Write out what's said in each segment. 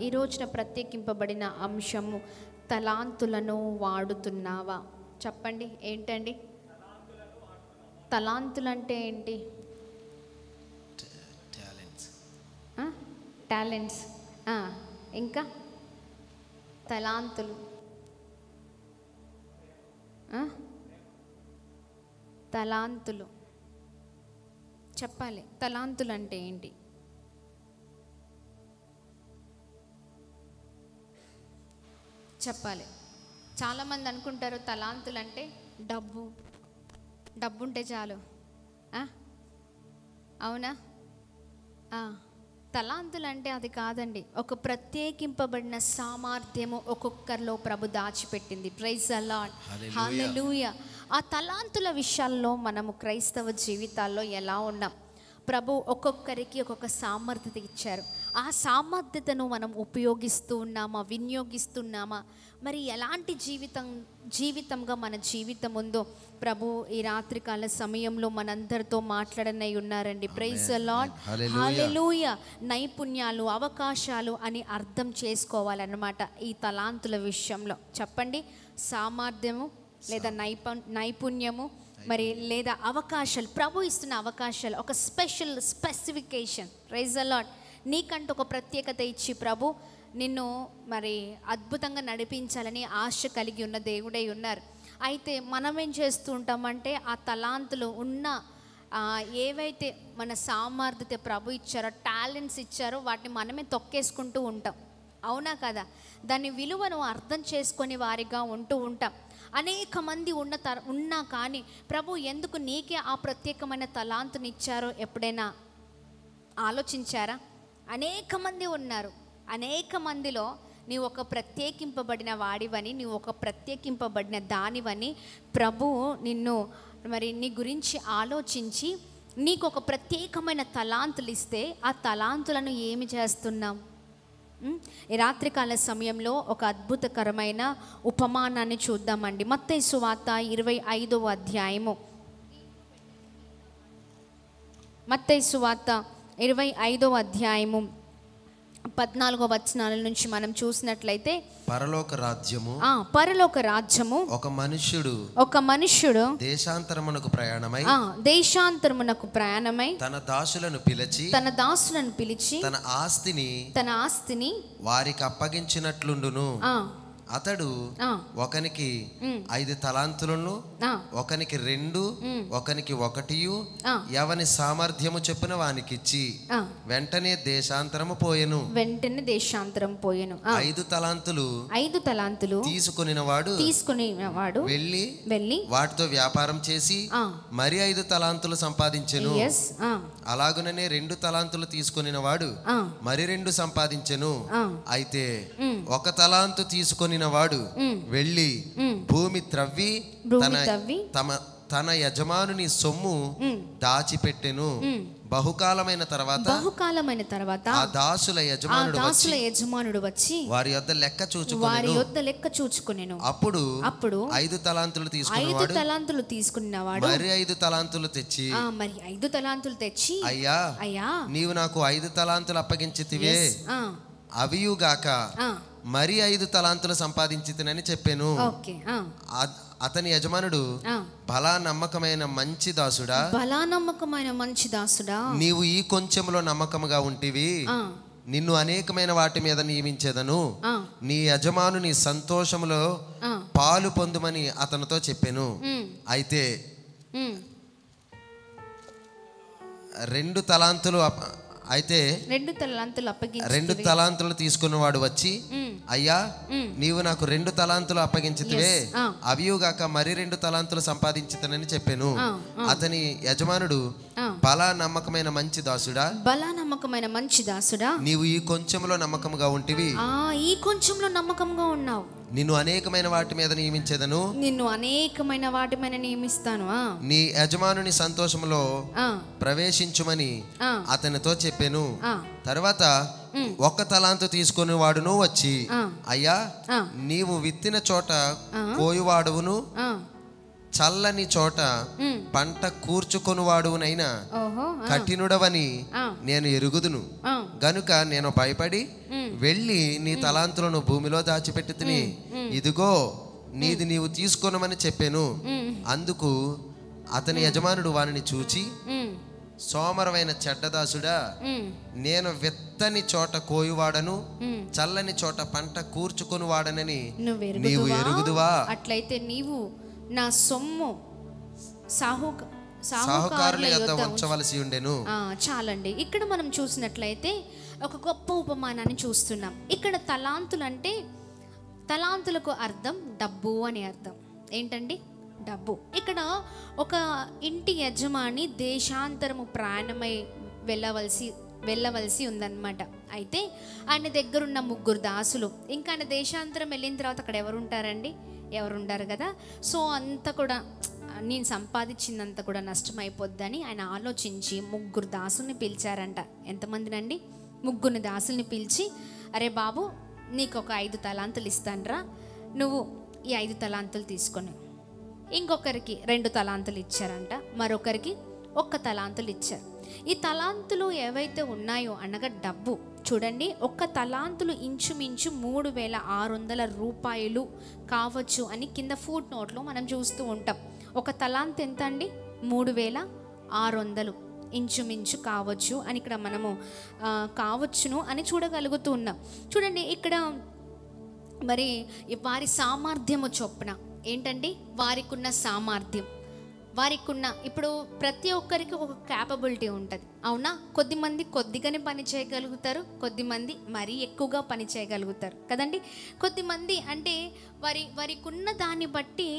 ఈ రోజున ప్రత్యేకింపబడిన అంశము తలాంతులను వాడుతున్నావా? చెప్పండి, ఏంటండి తలాంతులు అంటే ఏంటి? టాలెంట్స్. ఇంకా తలాంతులు, తలాంతులు చెప్పాలి. తలాంతులు అంటే ఏంటి? చెప్పాలి. చాలామంది అనుకుంటారు తలాంతులు అంటే డబ్బు ఉంటే చాలు. అవునా? తలాంతులు అంటే అది కాదండి. ఒక ప్రత్యేకింపబడిన సామర్థ్యము ఒక్కొక్కరిలో ప్రభు దాచిపెట్టింది. ప్రైజ్ ది లార్డ్, హల్లెలూయా. ఆ తలాంతుల విషయాల్లో మనము క్రైస్తవ జీవితాల్లో ఎలా ఉన్నాం? ప్రభు ఒక్కొక్కరికి ఒక్కొక్క సామర్థ్యత ఇచ్చారు. ఆ సామర్థ్యతను మనం ఉపయోగిస్తూ ఉన్నామా, వినియోగిస్తున్నామా? మరి ఎలాంటి జీవితంగా మన జీవితం ఉందో ప్రభు ఈ రాత్రికాల సమయంలో మనందరితో మాట్లాడనై ఉన్నారండి. ప్రైజ్ ది లార్డ్, హల్లెలూయా. నైపుణ్యాలు, అవకాశాలు అని అర్థం చేసుకోవాలన్నమాట ఈ తలాంతుల విషయంలో. చెప్పండి, సామర్థ్యము లేదా నైపుణ్యము, మరి లేదా అవకాశాలు, ప్రభు ఇస్తున్న అవకాశాలు, ఒక స్పెసిఫికేషన్. Praise the lord. నీకంటూ ఒక ప్రత్యేకత ఇచ్చి ప్రభు నిన్ను మరి అద్భుతంగా నడిపించాలని ఆశ కలిగి ఉన్న దేవుడై ఉన్నారు. అయితే మనం ఏం చేస్తూ ఉంటామంటే ఆ తలాంతులు ఉన్న ఏవైతే మన సామర్థ్యత ప్రభు ఇచ్చారో, టాలెంట్స్ ఇచ్చారో వాటిని మనమే తొక్కేసుకుంటూ ఉంటాం. అవునా కదా? దాని విలువను అర్థం చేసుకొని వారిగా ఉంటూ ఉంటాం. అనేక మంది ఉన్నా కానీ ప్రభు ఎందుకు నీకే ఆ ప్రత్యేకమైన తలాంతుని ఇచ్చారో ఎప్పుడైనా ఆలోచించారా? అనేక మంది ఉన్నారు. అనేక మందిలో నీవు ఒక ప్రత్యేకింపబడిన వాడివని, నీవు ఒక ప్రత్యేకింపబడిన దానివని ప్రభువు నిన్ను మరి నీ గురించి ఆలోచించి నీకు ఒక ప్రత్యేకమైన తలాంతులు ఇస్తే ఆ తలాంతులను ఏమి చేస్తున్నాం? ఈ రాత్రికాల సమయంలో ఒక అద్భుతకరమైన ఉపమానాన్ని చూద్దామండి. మత్తయి సువార్త 25వ అధ్యాయము. మత్తయి సువార్త 25వ అధ్యాయము 14వ వచనాల నుంచి మనం చూసినట్లయితే, పరలోక రాజ్యము ఒక మనుష్యుడు దేశాంతరమునకు ప్రయాణమై తన దాసులను పిలిచి తన ఆస్తిని వారికి అప్పగించినట్లుండును. అతడు ఒకనికి 5 తలాంతులను, ఒకనికి 2, ఒకనికి 1, ఎవని సామర్థ్యము చొప్పున వానికి ఇచ్చి వెంటనే దేశాంతరము పోయెను. 5 తలాంతులు తీసుకొనినవాడు వెళ్ళి వాటితో వ్యాపారం చేసి మరి 5 తలాంతులు సంపాదించెను. అలాగుననే 2 తలాంతులు తీసుకొనినవాడు మరి 2 సంపాదించెను. అయితే 1 తలాంతు తీసుకొని వాడు వెళ్ళి భూమి త్రవ్వి తన యజమానుని సొమ్ము దాచిపెట్టెను. బహుకాలమైన తర్వాత ఆ దాసుల యజమానుడు వచ్చి వారి యొద్ద లెక్క చూచుకొనెను. అప్పుడు 5 తలాంతులు తీసుకున్నవాడు మరి 5 తలాంతులు తెచ్చి అయ్యా నీవు నాకు 5 తలాంతులు అప్పగించితివే, అవియుగాక మరి 5 తలాంతులు సంపాదించితినని చెప్పాను. అతని యజమానుడు, బలా నమ్మకమైన మంచి దాసుడా, నీవు ఈ కొంచెంలో నమ్మకముగా ఉంటివి, నిన్ను అనేకమైన వాటి మీద నియమించేదను, నీ యజమానుని సంతోషములో పాలు పొందుమని అతనితో చెప్పాను. అయితే 2 తలాంతులు తీసుకున్నవాడు వచ్చి, అయ్యా నీవు నాకు 2 తలాంతులు అప్పగించితివే, అవియుగాక మరి 2 తలాంతులు సంపాదించితనని చెప్పాను. అతని యజమానుడు, బలా నమ్మకమైన మంచి దాసుడా, నీవు ఈ కొంచెంలో నమ్మకంగా ఉంటివి, నిన్ను అనేకమైన వాటి మీద నియమిస్తాను, నీ యజమానుని సంతోషంలో ప్రవేశించుమని అతనితో చెప్పాను. తర్వాత 1 తలాంతు తీసుకుని వాడును వచ్చి, అయ్యా నీవు విత్తిన చోట కోయువాడువును చల్లని చోట పంట కూర్చుకొని వాడునైనా కఠినుడవని నేను ఎరుగుదును గనుక నేను భయపడి వెళ్ళి నీ తలాంతులను భూమిలో దాచిపెట్టి తిని ఇదిగో నీది నీవు తీసుకొనమని చెప్పాను. అందుకు అతని యజమానుడు వానిని చూచి, సోమరమైన చెడ్డదాసుడా, నేను విత్తని చోట కోయువాడను చల్లని చోట పంట కూర్చుకొని వాడనని నీవు ఎరుగుదువా? అట్లయితే నీవు నా సొమ్ము సాహుకారుల యొద్ద ఉంచవలసి ఉండెను. చాలండి. ఇక్కడ మనం చూసినట్లయితే ఒక గొప్ప ఉపమానాన్ని చూస్తున్నాం. ఇక్కడ తలాంతులు అంటే, తలాంతులకు అర్థం డబ్బు అని అర్థం. ఏంటండి? డబ్బు. ఇక్కడ ఒక ఇంటి యజమాని దేశాంతరము ప్రయాణమై వెళ్ళవలసి ఉందన్నమాట. అయితే ఆయన దగ్గరున్న 3 దాసులు, ఇంకా ఆయన దేశాంతరం వెళ్ళిన తర్వాత అక్కడ ఎవరు ఉంటారండి? ఎవరు ఉండరు కదా. సో అంతా కూడా నేను సంపాదించిందంతా కూడా నష్టమైపోద్దని ఆయన ఆలోచించి 3 దాసుల్ని పిలిచారంట. ఎంతమందినండి? 3 దాసుల్ని పిలిచి, అరే బాబు, నీకు ఒక 5 తలాంతులు ఇస్తానరా, నువ్వు ఈ 5 తలాంతులు తీసుకొని. ఇంకొకరికి 2 తలాంతులు ఇచ్చారంట, మరొకరికి 1 తలాంతులు ఇచ్చారు. ఈ తలాంతులు ఏవైతే ఉన్నాయో అనగా డబ్బు చూడండి, 1 తలాంతులు ఇంచుమించు 3600 రూపాయలు కావచ్చు అని కింద ఫుట్ నోట్లో మనం చూస్తూ ఉంటాం. 1 తలాంత్ ఎంత అండి? 3600 ఇంచుమించు కావచ్చు అని ఇక్కడ మనము కావచ్చును అని చూడగలుగుతూ ఉన్నాం. చూడండి, ఇక్కడ మరి వారి సామర్థ్యము చొప్పున ఏంటండి, వారికి ఉన్న సామర్థ్యం, వారికి ఉన్న, ఇప్పుడు ప్రతి ఒక్కరికి ఒక క్యాపబిలిటీ ఉంటుంది, అవునా? కొద్దిమంది కొద్దిగానే పని చేయగలుగుతారు, కొద్దిమంది మరీ ఎక్కువగా పని చేయగలుగుతారు కదండి. కొద్దిమంది అంటే వారికి ఉన్న దాన్ని బట్టి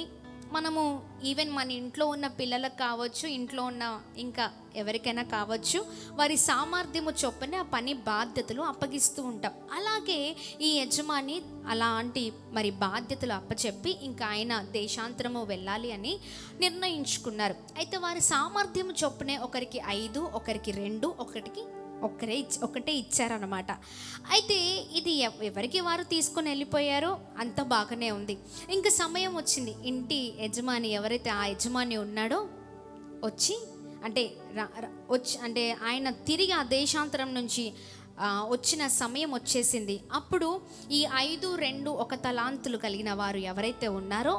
మనము ఈవెన్ మన ఇంట్లో ఉన్న పిల్లలకు కావచ్చు, ఇంట్లో ఉన్న ఇంకా ఎవరికైనా కావచ్చు, వారి సామర్థ్యము చొప్పున ఆ పని బాధ్యతలు అప్పగిస్తూ ఉంటాం. అలాగే ఈ యజమాని అలాంటి మరి బాధ్యతలు అప్పచెప్పి ఇంకా ఆయన దేశాంతరము వెళ్ళాలి అని నిర్ణయించుకున్నారు. అయితే వారి సామర్థ్యము చొప్పునే ఒకరికి 5, ఒకరికి 2, ఒకటే ఇచ్చారన్నమాట. అయితే ఇది ఎవరికి వారు తీసుకొని వెళ్ళిపోయారో అంత బాగానే ఉంది. ఇంకా సమయం వచ్చింది, ఇంటి యజమాని ఎవరైతే ఆ యజమాని ఉన్నాడో వచ్చి అంటే ఆయన తిరిగి ఆ దేశాంతరం నుంచి వచ్చిన సమయం వచ్చేసింది. అప్పుడు ఈ 5, 2, 1 తలాంతులు కలిగిన వారు ఎవరైతే ఉన్నారో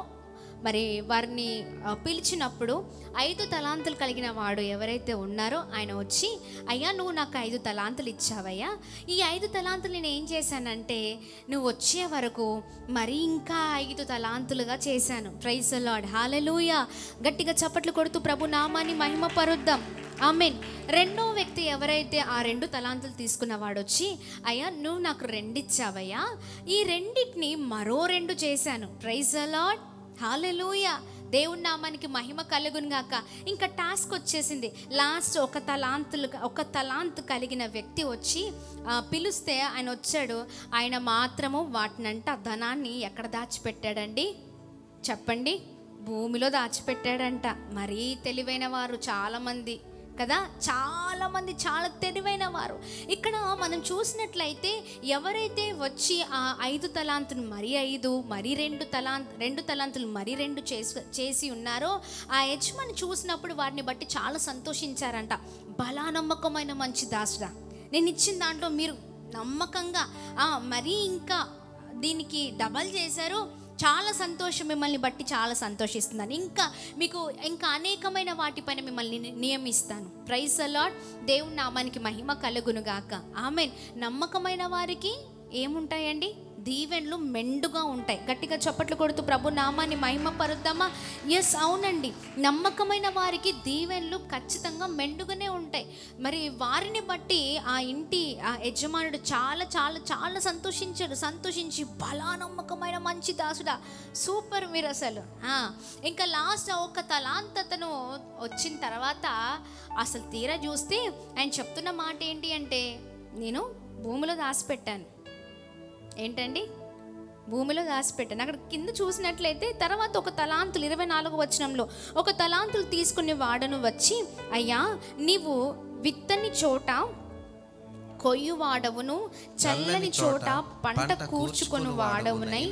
మరి వారిని పిలిచినప్పుడు 5 తలాంతులు కలిగిన వాడు ఎవరైతే ఉన్నారో ఆయన వచ్చి, అయ్యా నువ్వు నాకు 5 తలాంతులు ఇచ్చావయ్యా, ఈ 5 తలాంతులు నేను ఏం చేశానంటే నువ్వు వచ్చే వరకు మరి ఇంకా 5 తలాంతులుగా చేశాను. ప్రైజ్ ది లార్డ్, హల్లెలూయా. గట్టిగా చప్పట్లు కొడుతూ ప్రభు నామాన్ని మహిమపరుద్దాం. ఆమేన్. రెండో వ్యక్తి ఎవరైతే ఆ 2 తలాంతులు తీసుకున్న వాడు వచ్చి, అయ్యా నువ్వు నాకు 2 ఇచ్చావయ్యా, ఈ 2టిని మరో 2 చేశాను. ప్రైజ్ ది లార్డ్, హల్లెలూయా. దేవుని నామానికి మహిమ కలుగును గాక. ఇంకా టాస్క్ వచ్చేసింది. లాస్ట్ 1 తలాంతు కలిగిన వ్యక్తి వచ్చి పిలిస్తే ఆయన వచ్చాడు. ఆయన మాత్రము వాటినంట ధనాన్ని ఎక్కడ దాచిపెట్టాడండి చెప్పండి? భూమిలో దాచిపెట్టాడంట. మరీ తెలివైన వారు చాలామంది కదా, చాలామంది చాలా తెలివైన వారు. ఇక్కడ మనం చూసినట్లయితే ఎవరైతే వచ్చి ఆ 5 తలాంతులు మరి 5, మరి 2 తలాంతులు మరి 2 చేసి ఉన్నారో ఆ యజమాని చూసినప్పుడు వారిని బట్టి చాలా సంతోషించారంట. బలా నమ్మకమైన మంచి దాసుడా, నేను ఇచ్చిన దాంట్లో మీరు నమ్మకంగా మరీ ఇంకా దీనికి డబల్ చేశారు, చాలా సంతోషం, మిమ్మల్ని బట్టి చాలా సంతోషిస్తున్నాను, మీకు ఇంకా అనేకమైన వాటిపైన మిమ్మల్ని నియమిస్తాను. Praise the lord. దేవుని నామానికి మహిమ కలుగును గాక. ఆమేన్. నమ్మకమైన వారికి ఏముంటాయండి? దీవెనలు మెండుగా ఉంటాయి. గట్టిగా చప్పట్లు కొడుతూ ప్రభు నామాన్ని మహిమ పరుద్దామా? ఎస్, అవునండి. నమ్మకమైన వారికి దీవెనలు ఖచ్చితంగా మెండుగానే ఉంటాయి. మరి వారిని బట్టి ఆ ఇంటి ఆ యజమానుడు చాలా చాలా చాలా సంతోషించి బలా నమ్మకమైన మంచి దాసుడా, సూపర్ మీరు అసలు. ఇంకా లాస్ట్ 1 తలాంతను వచ్చిన తర్వాత అసలు తీరా చూస్తే ఆయన చెప్తున్న మాట ఏంటి అంటే, నేను భూమిలో దాచిపెట్టాను. ఏంటండి? భూమిలో దాచిపెట్టాను. అక్కడ కింద చూసినట్లయితే తర్వాత 1 తలాంతులు 24వ వచనంలో 1 తలాంతులు తీసుకుని వాడను వచ్చి, అయ్యా నీవు విత్తని చోట కొయ్యువాడవును, చల్లని చోట పంట కూర్చుకొని వాడవునై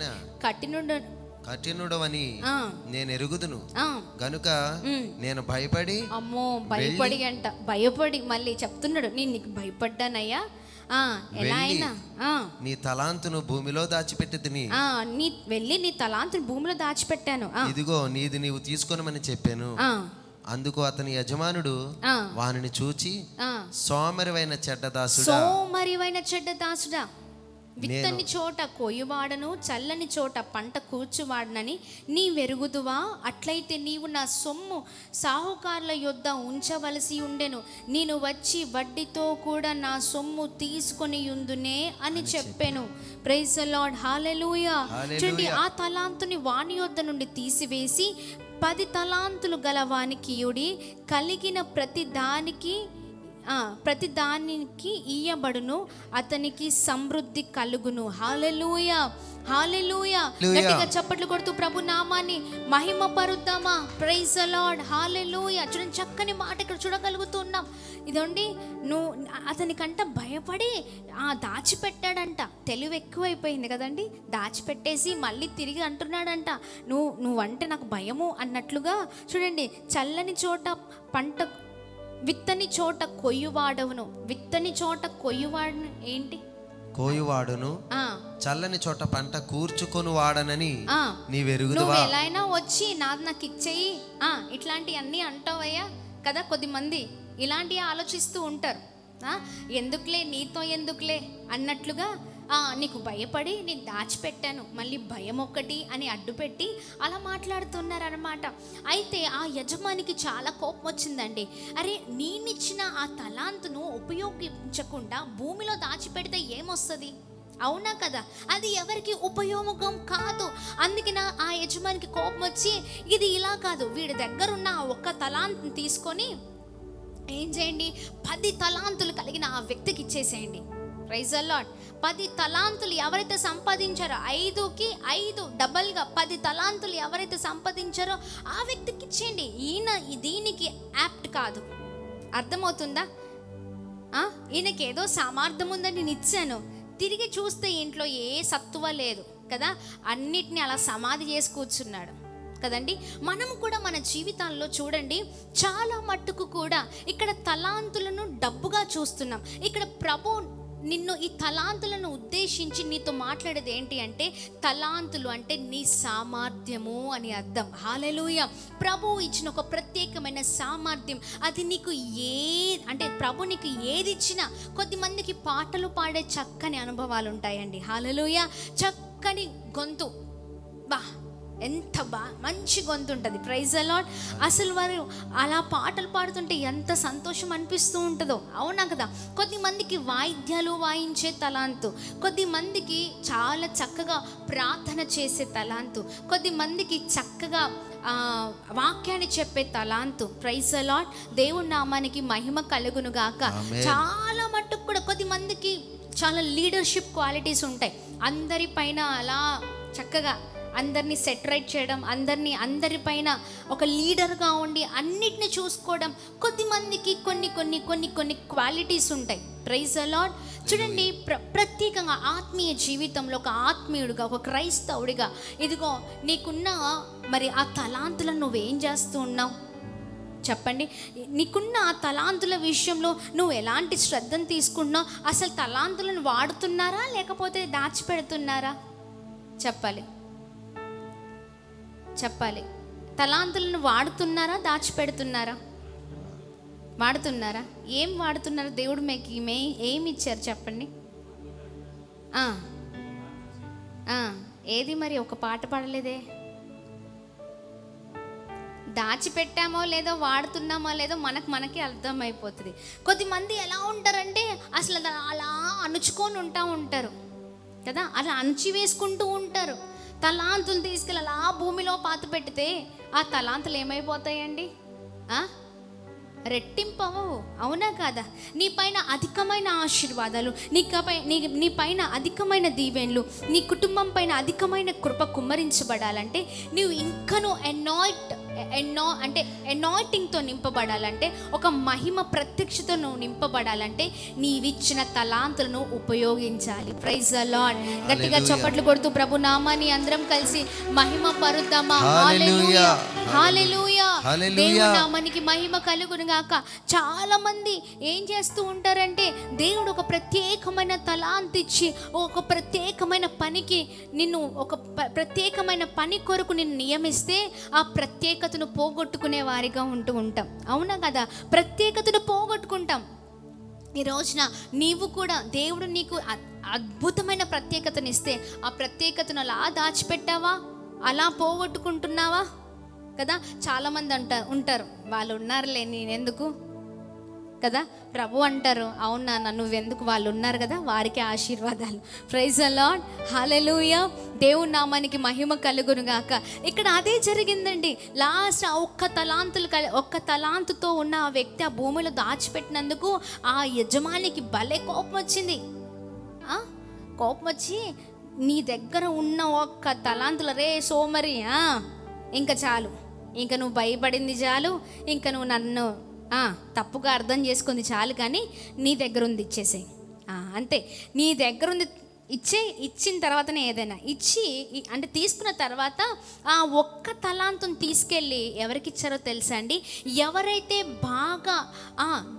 కఠినుడవని నేను ఎరుగుదును గనుక నేను భయపడి. అమ్మో, భయపడి అంట, భయపడి మళ్ళీ చెప్తున్నాడు, నేను నీకు భయపడ్డానయ్యా. ఎలా అయినా నీ తలాంతును భూమిలో దాచిపెట్టిదిని. నీ వెళ్ళి నీ తలాంతును భూమిలో దాచిపెట్టాను. ఇదిగో నీది నీవు తీసుకొనమని చెప్పాను. అందుకు అతని యజమానుడు వానిని చూచి, సోమరివైన చెడ్డ దాసుడా, విత్తని చోట కొయ్యువాడను, చల్లని చోట పంట కూర్చువాడనని నీ వెరుగుదువా? అట్లయితే నీవు నా సొమ్ము సాహుకారుల యొద్ద ఉంచవలసి ఉండెను, నేను వచ్చి వడ్డీతో కూడా నా సొమ్ము తీసుకొని యుందునే అని చెప్పాను. ప్రైజ్ ది లార్డ్, హల్లెలూయా. చూడండి, ఆ తలాంతుని వాని యొద్ద నుండి తీసివేసి 10 తలాంతులు గల వానికి ఇయుడి, కలిగిన ప్రతి దానికి ఇయ్యబడును, అతనికి సమృద్ధి కలుగును. హల్లెలూయా, హల్లెలూయా. గట్టిగా చప్పట్లు కొడుతూ ప్రభు నామాన్ని మహిమ పరుద్దామా. ప్రైజ్ ది లార్డ్, హల్లెలూయా. చూడండి, చక్కని మాట ఇక్కడ చూడగలుగుతున్నాం. ఇదండి, నువ్వు అతనికంట భయపడి దాచిపెట్టాడంట. తెలివి ఎక్కువైపోయింది కదండి, దాచిపెట్టేసి మళ్ళీ తిరిగి అంటున్నాడంట, నువ్వంటే నాకు భయము అన్నట్లుగా. చూడండి, చల్లని చోట పంట, విత్తని చోట కొయ్యువాడవును. విత్తని చోట కొయ్యువాడును ఏంటి? కోయువాడును, చల్లని చోట పంట కూర్చుకొని వాడనని నీవెరుగుదువా? నువ్వు ఎలా అయినా వచ్చి నాకు ఇచ్చేయి ఇట్లాంటి అన్నీ అంటావయ్యా కదా. కొద్దిమంది ఇలాంటి ఆలోచిస్తూ ఉంటారు. ఎందుకులే, నీతో ఎందుకులే అన్నట్లుగా నీకు భయపడి నేను దాచిపెట్టాను, మళ్ళీ భయం ఒక్కటి అని అడ్డుపెట్టి అలా మాట్లాడుతున్నారనమాట. అయితే ఆ యజమానికి చాలా కోపం వచ్చిందండి. అరే, నేనిచ్చిన ఆ తలాంతును ఉపయోగించకుండా భూమిలో దాచిపెడితే ఏమొస్తుంది? అవునా కదా, అది ఎవరికి ఉపయోగం కాదు. అందుకే ఆ యజమానికి కోపం వచ్చి, ఇది ఇలా కాదు, వీడి దగ్గర ఉన్న ఒక్క తలాంతుని తీసుకొని ఏం చేయండి, 10 తలాంతులు కలిగిన ఆ వ్యక్తికి ఇచ్చేసేయండి. Praise the lord. 10 తలాంతులు ఎవరైతే సంపాదించారో, 5కి 5 డబల్గా 10 తలాంతులు ఎవరైతే సంపాదించారో ఆ వ్యక్తికి ఇచ్చేయండి. ఈయన దీనికి యాప్ట్ కాదు. అర్థమవుతుందా? ఈయనకి ఏదో సామర్థ్యం ఉందని నేను ఇచ్చాను, తిరిగి చూస్తే ఇంట్లో ఏ సత్తువ లేదు కదా, అన్నిటిని అలా సమాధి చేసి కూర్చున్నాడు కదండి. మనం కూడా మన జీవితాల్లో చూడండి, చాలా మట్టుకు కూడా ఇక్కడ తలాంతులను డబ్బుగా చూస్తున్నాం. ఇక్కడ ప్రభు నిన్ను ఈ తలాంతులను ఉద్దేశించి నీతో మాట్లాడేది ఏంటి అంటే, తలాంతులు అంటే నీ సామర్థ్యము అని అర్థం. హల్లెలూయా. ప్రభు ఇచ్చిన ఒక ప్రత్యేకమైన సామర్థ్యం, అది నీకు అంటే ప్రభు నీకు ఏది ఇచ్చినా. కొద్దిమందికి పాటలు పాడే చక్కని అనుభవాలు ఉంటాయండి. హల్లెలూయా. చక్కని గొంతు, ఎంత మంచి గొంతు ఉంటుంది. Praise the lord. అసలు వారు అలా పాటలు పాడుతుంటే ఎంత సంతోషం అనిపిస్తూ ఉంటుందో, అవునా కదా. కొద్దిమందికి వాయిద్యాలు వాయించే తలాంతు, కొద్దిమందికి చాలా చక్కగా ప్రార్థన చేసే తలాంతు, కొద్దిమందికి చక్కగా వాక్యాన్ని చెప్పే తలాంతు. Praise the lord. దేవుని నామానికి మహిమ కలుగును గాక. చాలా మట్టుకు కూడా కొద్దిమందికి చాలా లీడర్షిప్ క్వాలిటీస్ ఉంటాయి. అందరిపైన అలా చక్కగా అందరినీ సెటరేట్ చేయడం, అందరిపైన ఒక లీడర్గా ఉండి అన్నిటిని చూసుకోవడం. కొద్దిమందికి కొన్ని క్వాలిటీస్ ఉంటాయి. Praise the lord. చూడండి, ప్రత్యేకంగా ఆత్మీయ జీవితంలో ఒక ఆత్మీయుడిగా, ఒక క్రైస్తవుడిగా, ఇదిగో నీకున్న మరి ఆ తలాంతులను నువ్వేం చేస్తూ ఉన్నావు చెప్పండి. నీకున్న ఆ తలాంతుల విషయంలో నువ్వు ఎలాంటి శ్రద్ధను తీసుకుంటున్నావు? అసలు తలాంతులను వాడుతున్నారా లేకపోతే దాచిపెడుతున్నారా? చెప్పాలి. తలాంతులను వాడుతున్నారా దాచిపెడుతున్నారా? వాడుతున్నారా? ఏం వాడుతున్నారా? దేవుడు మీకు ఏమి ఇచ్చారు చెప్పండి. ఏది మరి? ఒక పాట పాడలేదే. దాచిపెట్టామో లేదో, వాడుతున్నామో లేదో మనకి అర్థమైపోతుంది. కొద్దిమంది ఎలా ఉంటారంటే అసలు అలా అణుచుకొని ఉంటారు కదా, అలా అణచివేసుకుంటూ ఉంటారు. తలాంతులు తీసుకెళ్ళి అలా భూమిలో పాత పెడితే ఆ తలాంతులు ఏమైపోతాయండి? రెట్టింపవు, అవునా కాదా? నీ పైన అధికమైన ఆశీర్వాదాలు, నీ పైన అధికమైన దీవెనలు, నీ కుటుంబం పైన అధికమైన కృప కుమ్మరించబడాలంటే నువ్వు ఇంకనూ అంటే అనాయింటింగ్తో నింపబడాలంటే, ఒక మహిమ ప్రత్యక్షతను నింపబడాలంటే నీవిచ్చిన తలాంతులను ఉపయోగించాలి. Praise the lord. గట్టిగా చప్పట్లు కొడుతూ ప్రభు నామాన్ని అందరం కలిసి మహిమ పరుద్దామా. హల్లెలూయా, హల్లెలూయా. దేవుని నామానికి మహిమ కలుగును గాక. చాలా మంది ఏం చేస్తూ ఉంటారంటే, దేవుడు ఒక ప్రత్యేకమైన తలాంతు ఇచ్చి ఒక ప్రత్యేకమైన పనికి నిన్ను, ఒక ప్రత్యేకమైన పని కొరకు నిన్ను నియమిస్తే ఆ ప్రత్యేకతను పోగొట్టుకునే వారిగా ఉంటూ ఉంటాం. అవునా కదా? ప్రత్యేకతను పోగొట్టుకుంటాం. ఈ రోజున నీవు కూడా, దేవుడు నీకు అద్భుతమైన ప్రత్యేకతను ఇస్తే ఆ ప్రత్యేకతను అలా దాచిపెట్టావా, అలా పోగొట్టుకుంటున్నావా కదా? చాలామంది ఉంటారు, వాళ్ళు ఉన్నారులే నేనెందుకు కదా. ప్రభు అంటారు, అవునా నువ్వెందుకు, వాళ్ళు ఉన్నారు కదా, వారికి ఆశీర్వాదాలు. Praise the lord. హల్లెలూయా. దేవుని నామానికి మహిమ కలుగును గాక. ఇక్కడ అదే జరిగిందండి. లాస్ట్ ఒక్క తలాంతుతో ఉన్న ఆ వ్యక్తి ఆ భూమిలో దాచిపెట్టినందుకు ఆ యజమానికి భలే కోపం వచ్చింది. కోపం వచ్చి, నీ దగ్గర ఉన్న ఒక్క తలాంతుల రే సోమరి, ఇంకా చాలు, ఇంకా నువ్వు భయపడింది చాలు, ఇంకా నువ్వు నన్ను తప్పుగా అర్థం చేసుకుంది చాలు, కానీ నీ దగ్గర ఉంది ఇచ్చేసేయి. అంతే, నీ దగ్గర ఉంది ఇచ్చిన తర్వాతనే ఏదైనా ఇచ్చి, అంటే తీసుకున్న తర్వాత ఆ ఒక్క తలాంతుని తీసుకెళ్ళి ఎవరికి ఇచ్చారో తెలుసా అండి? ఎవరైతే బాగా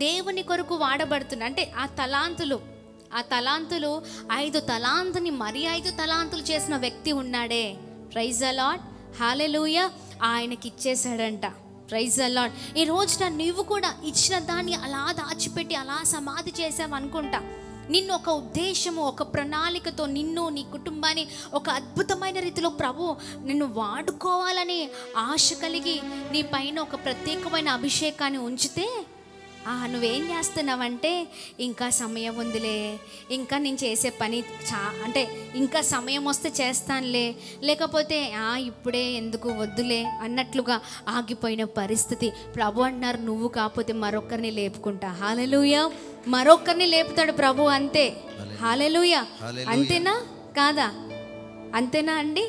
దేవుని కొరకు వాడబడుతున్నా, అంటే ఆ తలాంతులు 5 తలాంతుని మరి 5 తలాంతులు చేసిన వ్యక్తి ఉన్నాడే. Praise the lord. హల్లెలూయా. ఆయనకి ఇచ్చేసాడంట. Praise the lord. ఈ రోజున నువ్వు కూడా ఇచ్చిన దాన్ని అలా దాచిపెట్టి అలా సమాధి చేసావు అనుకుంటా. నిన్ను ఒక ఉద్దేశము, ఒక ప్రణాళికతో నిన్ను, నీ కుటుంబాన్ని ఒక అద్భుతమైన రీతిలో ప్రభు నిన్ను వాడుకోవాలని ఆశ కలిగి నీ పైన ఒక ప్రత్యేకమైన అభిషేకాన్ని ఉంచితే నువ్వేం చేస్తున్నావంటే, ఇంకా సమయం ఉందిలే, ఇంకా నేను చేసే పని అంటే ఇంకా సమయం వస్తే చేస్తానులే, లేకపోతే ఇప్పుడే ఎందుకు వద్దులే అన్నట్లుగా ఆగిపోయిన పరిస్థితి. ప్రభు అంటున్నారు, నువ్వు కాకపోతే మరొకరిని లేపుకుంటా. హల్లెలూయా. మరొకరిని లేపుతాడు ప్రభు, అంతే. హల్లెలూయా. అంతేనా కాదా? అంతేనా అండి?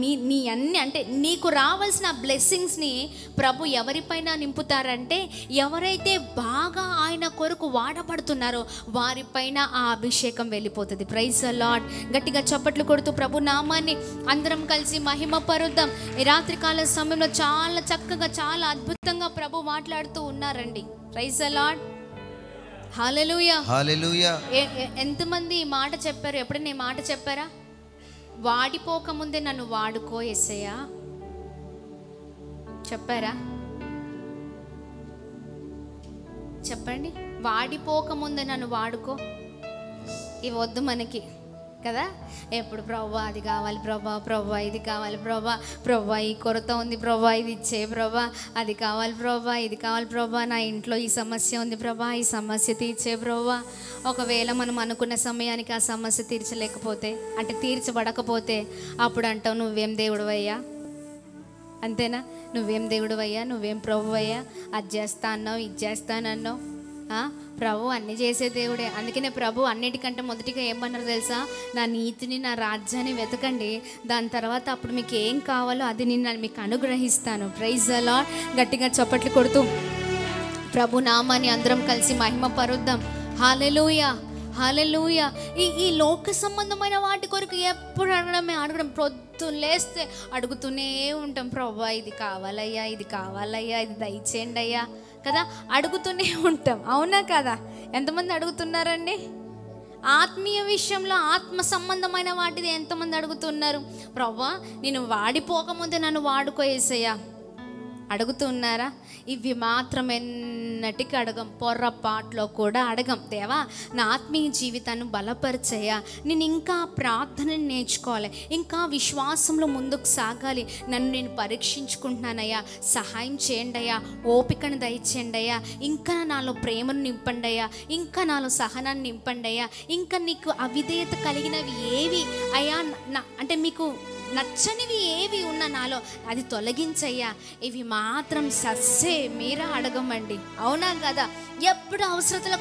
నీ అన్ని, అంటే నీకు రావాల్సిన బ్లెస్సింగ్స్ని ప్రభు ఎవరిపైన నింపుతారంటే, ఎవరైతే బాగా ఆయన కొరకు వాడబడుతున్నారో వారిపైన ఆ అభిషేకం వెళ్ళిపోతుంది. Praise the lord. గట్టిగా చప్పట్లు కొడుతూ ప్రభు నామాన్ని అందరం కలిసి మహిమ పరుద్దాం. ఈ రాత్రికాల సమయంలో చాలా చక్కగా, చాలా అద్భుతంగా ప్రభు మాట్లాడుతూ ఉన్నారండి. Praise the lord. హల్లెలూయా, హల్లెలూయా. ఎంతమంది ఈ మాట చెప్పారు? ఎప్పుడైనా ఈ మాట చెప్పారా? వాడిపోకముందే నన్ను వాడుకో యేసయ్యా చెప్పారా? చెప్పండి. వాడిపోకముందే నన్ను వాడుకో. ఇవి వద్దు మనకి కదా. ఎప్పుడు ప్రభా అది కావాలి, ప్రభా ఇది కావాలి, ప్రభా ఈ కొరత ఉంది, ప్రభా ఇది ఇచ్చే, ప్రభా అది కావాలి, ప్రభా ఇది కావాలి, ప్రభా నా ఇంట్లో ఈ సమస్య ఉంది, ప్రభా ఈ సమస్య తీర్చే ప్రభా. ఒకవేళ మనం అనుకున్న సమయానికి ఆ సమస్య తీర్చలేకపోతే, అంటే తీర్చబడకపోతే, అప్పుడు అంటావు నువ్వేం దేవుడివయ్యా. అంతేనా? నువ్వేం దేవుడివయ్యా, నువ్వేం ప్రభువయ్యా, అది చేస్తా అన్నావు, ఇది చేస్తానన్నావు. ప్రభు అన్నీ చేసే దేవుడే. అందుకనే ప్రభు అన్నిటికంటే మొదటిగా ఏమన్నారు తెలుసా? నా నీతిని, నా రాజ్యాన్ని వెతకండి, దాని తర్వాత అప్పుడు మీకు ఏం కావాలో అది నేను మీకు అనుగ్రహిస్తాను. Praise the lord. గట్టిగా చప్పట్లు కొడుతూ ప్రభు నామాన్ని అందరం కలిసి మహిమ పరుద్దాం. హల్లెలూయా, హల్లెలూయా. ఈ లోక సంబంధమైన వాటి కొరకు ఎప్పుడు అడగడం పొద్దున్న లేస్తే అడుగుతూనే ఉంటాం. ప్రభా ఇది కావాలయ్యా, ఇది కావాలయ్యా, ఇది దయచేయండి అయ్యా కదా, అడుగుతూనే ఉంటాం. అవునా కదా? ఎంతమంది అడుగుతున్నారండి? ఆత్మీయ విషయంలో, ఆత్మ సంబంధమైన వాటిది ఎంతమంది అడుగుతున్నారు? ప్రభా నేను వాడిపోకముందే నన్ను వాడుకో యేసయ్యా అడుగుతున్నారా? ఇవి మాత్రం ఎన్నటికి అడగం, పొర్రపాట్లో కూడా అడగం. దేవా నా ఆత్మీయ జీవితాన్ని బలపరిచయ్యా, నేను ఇంకా ప్రార్థనని నేర్చుకోవాలి, ఇంకా విశ్వాసంలో ముందుకు సాగాలి, నన్ను నేను పరీక్షించుకుంటున్నానయ్యా, సహాయం చేయండి అయ్యా, ఓపికను దయచేయండి అయ్యా, ఇంకా నాలో ప్రేమను నింపండి అయ్యా, ఇంకా నాలో సహనాన్ని నింపండి అయ్యా, ఇంకా నీకు అవిధేయత కలిగినవి ఏవి అయ్యా అంటే మీకు నచ్చనివి ఏవి ఉన్నా నాలో అది తొలగించయ్యా, ఇవి మాత్రం సస్సే మీరా అడగమండి. అవునా కదా? ఎప్పుడు అవసరతల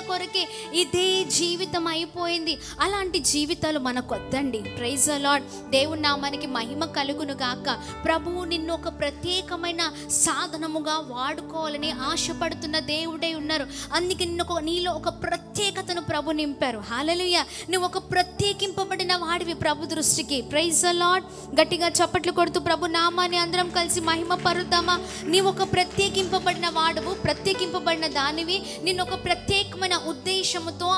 కొరకే ఇదే జీవితం అయిపోయింది. అలాంటి జీవితాలు మనకు వద్దండి. Praise the lord. దేవుని నామానికి మహిమ కలుగును గాక. ప్రభువు నిన్ను ఒక ప్రత్యేకమైన సాధనముగా వాడుకోవాలని ఆశపడుతున్న దేవుడే ఉన్నారు. అందుకే నీలో ఒక ప్రత్యేకతను ప్రభు నింపారు. హల్లెలూయా. నువ్వు ఒక ప్రత్యేకింపబడిన వాడివి ప్రభు దృష్టికి. Praise the lord. గట్టిగా చప్పట్లు కొడుతూ ప్రభు నామాన్ని అందరం కలిసి మహిమ పరుద్దామా? నీవు ఒక ప్రత్యేకింపబడిన వాడువు, ప్రత్యేకింపబడిన దానివి. నిన్ను ఒక ప్రత్యేకమైన ఉద్దేశముతో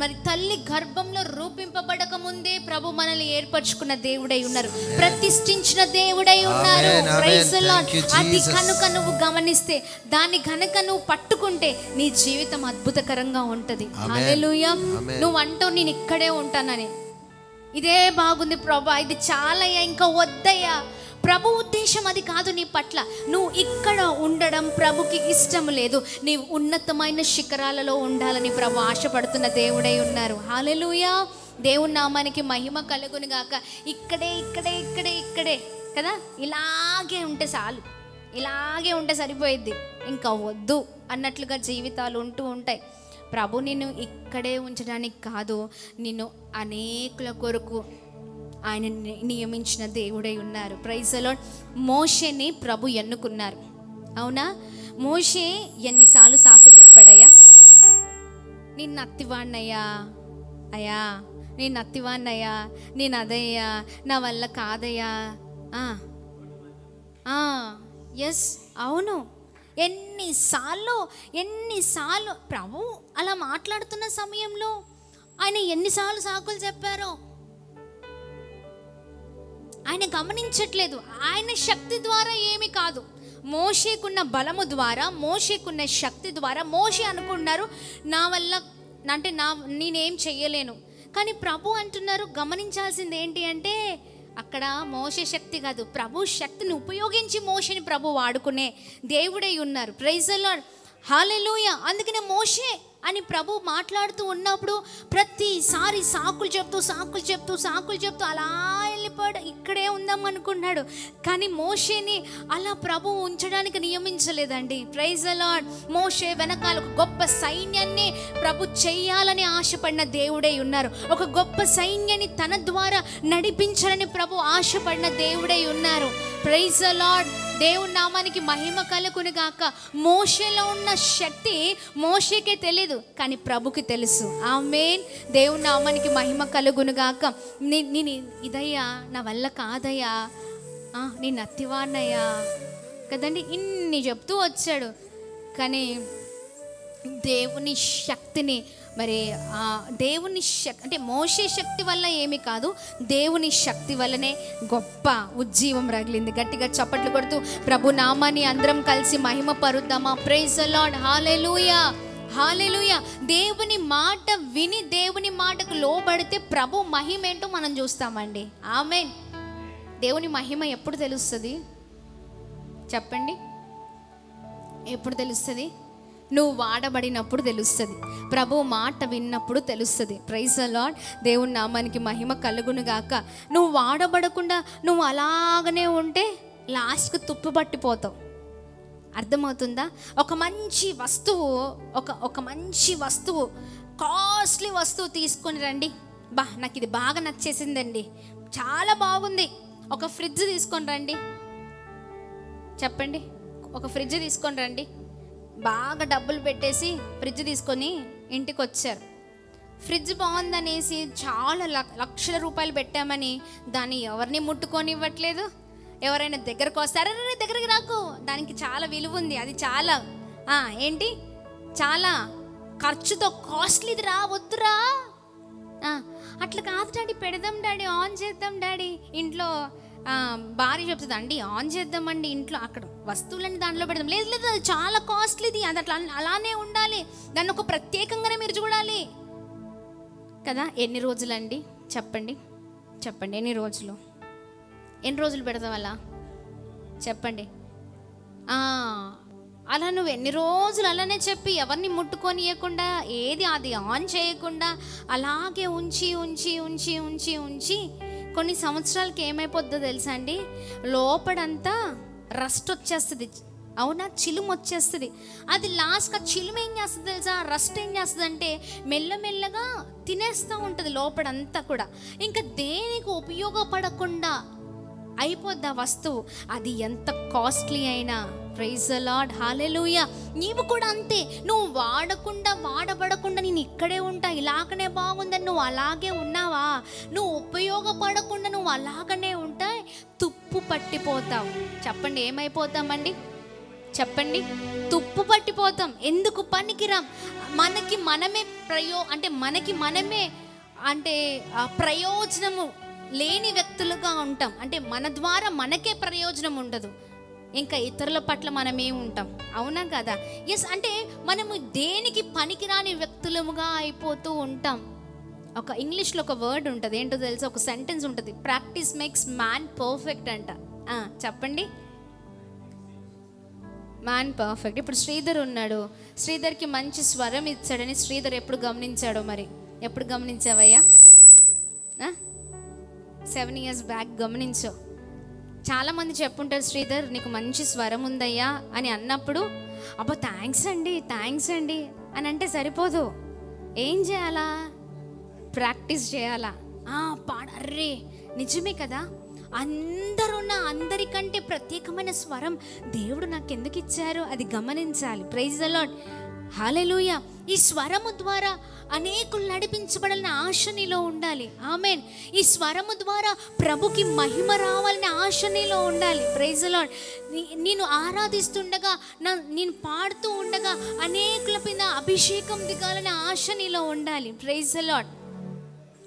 మరి తల్లి గర్భంలో రూపింపబడక ముందే ప్రభు మనల్ని ఏర్పరచుకున్న దేవుడై ఉన్నారు, ప్రతిష్ఠించిన దేవుడై ఉన్నారు. Praise the lord. అది కనుక నువ్వు గమనిస్తే, దాన్ని కనుక నువ్వు పట్టుకుంటే నీ జీవితం అద్భుతకరంగా ఉంటది. హల్లెలూయా. నువ్వు అంటావు నేను ఇక్కడే ఉంటానని, ఇదే బాగుంది ప్రభా, ఇది చాలయ్యా, ఇంకా వద్దయ్యా. ప్రభు ఉద్దేశం అది కాదు నీ పట్ల. నువ్వు ఇక్కడ ఉండడం ప్రభుకి ఇష్టం లేదు. నీవు ఉన్నతమైన శిఖరాలలో ఉండాలని ప్రభు ఆశపడుతున్న దేవుడై ఉన్నారు. హల్లెలూయా. దేవుని నామానికి మహిమ కలుగును గాక. ఇక్కడే కదా, ఇలాగే ఉంటే చాలు, ఇలాగే ఉంటే సరిపోయిద్ది, ఇంకా వద్దు అన్నట్లుగా జీవితాలు ఉంటూ ఉంటాయి. ప్రభు నిన్ను ఇక్కడే ఉంచడానికి కాదు, నిన్ను అనేకుల కొరకు ఆయన నియమించిన దేవుడై ఉన్నారు. Praise the lord. మోషేని ప్రభు ఎన్నుకున్నారు. అవునా? మోషే ఎన్నిసార్లు సాకులు చెప్పాడయ్యా? నేను అత్తివాణ్ణయ్యా, అయ్యా నేను అత్తివాణ్ణయ్యా, నేను అదయ్యా, నా వల్ల కాదయ్యా. ఎస్, అవును. ఎన్నిసార్లు ప్రభు అలా మాట్లాడుతున్న సమయంలో ఆయన ఎన్నిసార్లు సాకులు చెప్పారో ఆయన గమనించట్లేదు. ఆయన శక్తి ద్వారా ఏమి కాదు, మోషేకున్న బలము ద్వారా, మోషేకున్న శక్తి ద్వారా మోషే అనుకున్నారు నా వల్ల అంటే నేనేం చెయ్యలేను. కానీ ప్రభు అంటున్నారు, గమనించాల్సింది ఏంటి అంటే అక్కడ మోషే శక్తి కాదు, ప్రభు శక్తిని ఉపయోగించి మోషేని ప్రభు వాడుకునే దేవుడై ఉన్నారు. Praise the lord. హల్లెలూయా. అందుకనే మోషే అని ప్రభు మాట్లాడుతూ ఉన్నప్పుడు ప్రతిసారి సాకులు చెప్తూ అలా వెళ్ళిపోయాడు. ఇక్కడే ఉందాం అనుకున్నాడు. కానీ మోషేని అలా ప్రభు ఉంచడానికి నియమించలేదండి. Praise the lord. మోషే వెనకాల ఒక గొప్ప సైన్యాన్ని ప్రభు చెయ్యాలని ఆశపడిన దేవుడై ఉన్నారు. ఒక గొప్ప సైన్యాన్ని తన ద్వారా నడిపించాలని ప్రభు ఆశపడిన దేవుడై ఉన్నారు. Praise the lord. దేవుని నామానికి మహిమ కలుగును గాక. మోషేలో ఉన్న శక్తి మోషేకే తెలియదు, కానీ ప్రభుకి తెలుసు. ఆమేన్. దేవుని నామానికి మహిమ కలుగును గాక. నేను ఇదయ్యా, నా వల్ల కాదయ్యా, నేను అత్తివాణ్ణయ్యా కదండి, ఇన్ని చెప్తూ వచ్చాడు. కానీ దేవుని శక్తిని మరి దేవుని అంటే మోషే శక్తి వల్ల ఏమి కాదు, దేవుని శక్తి వల్లనే గొప్ప ఉజ్జీవం రగిలింది. గట్టిగా చప్పట్లు కొడుతూ ప్రభు నామాన్ని అందరం కలిసి మహిమ పరుద్దామా? Praise the lord. హల్లెలూయా. హల్లెలూయా. దేవుని మాట విని దేవుని మాటకు లోబడితే ప్రభు మహిమ ఏంటో మనం చూస్తామండి. ఆమేన్. దేవుని మహిమ ఎప్పుడు తెలుస్తుంది చెప్పండి? ఎప్పుడు తెలుస్తుంది? నువ్వు వాడబడినప్పుడు తెలుస్తుంది. ప్రభు మాట విన్నప్పుడు తెలుస్తుంది. Praise the lord. దేవుని నామానికి మహిమ కలుగును గాక. నువ్వు వాడబడకుండా నువ్వు అలాగనే ఉంటే లాస్ట్కి తుప్పు పట్టిపోతావు. అర్థమవుతుందా? ఒక మంచి వస్తువు కాస్ట్లీ వస్తువు తీసుకొని రండి. నాకు ఇది బాగా నచ్చేసిందండి, చాలా బాగుంది. ఒక ఫ్రిడ్జ్ తీసుకొని రండి. చెప్పండి, ఒక ఫ్రిడ్జ్ తీసుకొని రండి. బాగా డబ్బులు పెట్టేసి ఫ్రిడ్జ్ తీసుకొని ఇంటికి వచ్చారు. ఫ్రిడ్జ్ బాగుందనేసి చాలా లక్షల రూపాయలు పెట్టామని దాన్ని ఎవరిని ముట్టుకొని ఇవ్వట్లేదు. ఎవరైనా దగ్గరకు వస్తారా, దగ్గరికి రాకు, దానికి చాలా విలువ ఉంది, అది చాలా ఏంటి చాలా ఖర్చుతో కాస్ట్లీది రా, వద్దురా. అట్లా కాదు డాడీ, పెడదాం డాడీ, ఆన్ చేద్దాం డాడీ. ఇంట్లో భార్య చెప్తుంది, అండి ఆన్ చేద్దామండి, ఇంట్లో అక్కడ వస్తువులన్నీ దాంట్లో పెడదాం. లేదు లేదు, అది చాలా కాస్ట్లీది, అది అట్లా అలానే ఉండాలి, దాన్ని ఒక ప్రత్యేకంగానే మీరు చూడాలి కదా. ఎన్ని రోజులండి చెప్పండి? ఎన్ని రోజులు పెడతాం అలా చెప్పండి? అలా నువ్వు ఎన్ని రోజులు అలానే చెప్పి ఎవరిని ముట్టుకొనియకుండా ఏది అది ఆన్ చేయకుండా అలాగే ఉంచి కొన్ని సంవత్సరాలకి ఏమైపోద్దో తెలుసా అండి, లోపడంతా రస్ట్ వచ్చేస్తుంది. అవునా, చిలుము వచ్చేస్తుంది. అది లాస్ట్గా చిలుము ఏం చేస్తుంది తెలుసా, రస్ట్ ఏం చేస్తుంది అంటే మెల్లమెల్లగా తినేస్తూ ఉంటుంది లోపడంతా కూడా. ఇంకా దేనికి ఉపయోగపడకుండా అయిపోద్ది ఆ వస్తువు, అది ఎంత కాస్ట్లీ అయినా. ప్రైజ్ ది లార్డ్, హల్లెలూయా. నీవు కూడా అంతే, నువ్వు వాడబడకుండా నేను ఇక్కడే ఉంటా, ఇలాగనే బాగుందని నువ్వు అలాగే ఉన్నావా, నువ్వు ఉపయోగపడకుండా నువ్వు అలాగనే ఉంటా, తుప్పు పట్టిపోతావు. చెప్పండి, ఏమైపోతామండి? చెప్పండి, తుప్పు పట్టిపోతాం. ఎందుకు పనికిరాం. మనకి మనమే ప్రయోజనము లేని వ్యక్తులుగా ఉంటాం. అంటే మన ద్వారా మనకే ప్రయోజనం ఉండదు, ఇంకా ఇతరుల పట్ల మనమే ఉంటాం. అవునా కదా? ఎస్, అంటే మనము దేనికి పనికిరాని వ్యక్తులముగా అయిపోతూ ఉంటాం. ఒక ఇంగ్లీష్లో ఒక వర్డ్ ఉంటుంది, ఏంటో తెలుసా, ఒక సెంటెన్స్ ఉంటుంది, ప్రాక్టీస్ మేక్స్ మ్యాన్ పర్ఫెక్ట్ అంట. చెప్పండి, మ్యాన్ పర్ఫెక్ట్. ఇప్పుడు శ్రీధర్ ఉన్నాడు, శ్రీధర్కి మంచి స్వరం ఇచ్చాడని శ్రీధర్ ఎప్పుడు గమనించాడో? మరి ఎప్పుడు గమనించావయ్యా? 7 years బ్యాక్ గమనించో. చాలామంది చెప్పుంటారు, శ్రీధర్ నీకు మంచి స్వరం ఉందయ్యా అని అన్నప్పుడు, అబ్బా థ్యాంక్స్ అండి అని అంటే సరిపోదు. ఏం చేయాలా? ప్రాక్టీస్ చేయాలా? అర్రే నిజమే కదా, అందరికంటే ప్రత్యేకమైన స్వరం దేవుడు నాకు ఎందుకు ఇచ్చారో అది గమనించాలి. ప్రైజ్ ది లార్డ్, హల్లెలూయా. ఈ స్వరము ద్వారా అనేకులు నడిపించబడాలని ఆశ నీలో ఉండాలి. ఆమేన్. ఈ స్వరము ద్వారా ప్రభుకి మహిమ రావాలని ఆశ నీలో ఉండాలి. Praise the lord. నేను ఆరాధిస్తుండగా, నేను పాడుతూ ఉండగా అనేకుల పైన అభిషేకం దిగాలని ఆశ నీలో ఉండాలి. Praise the lord.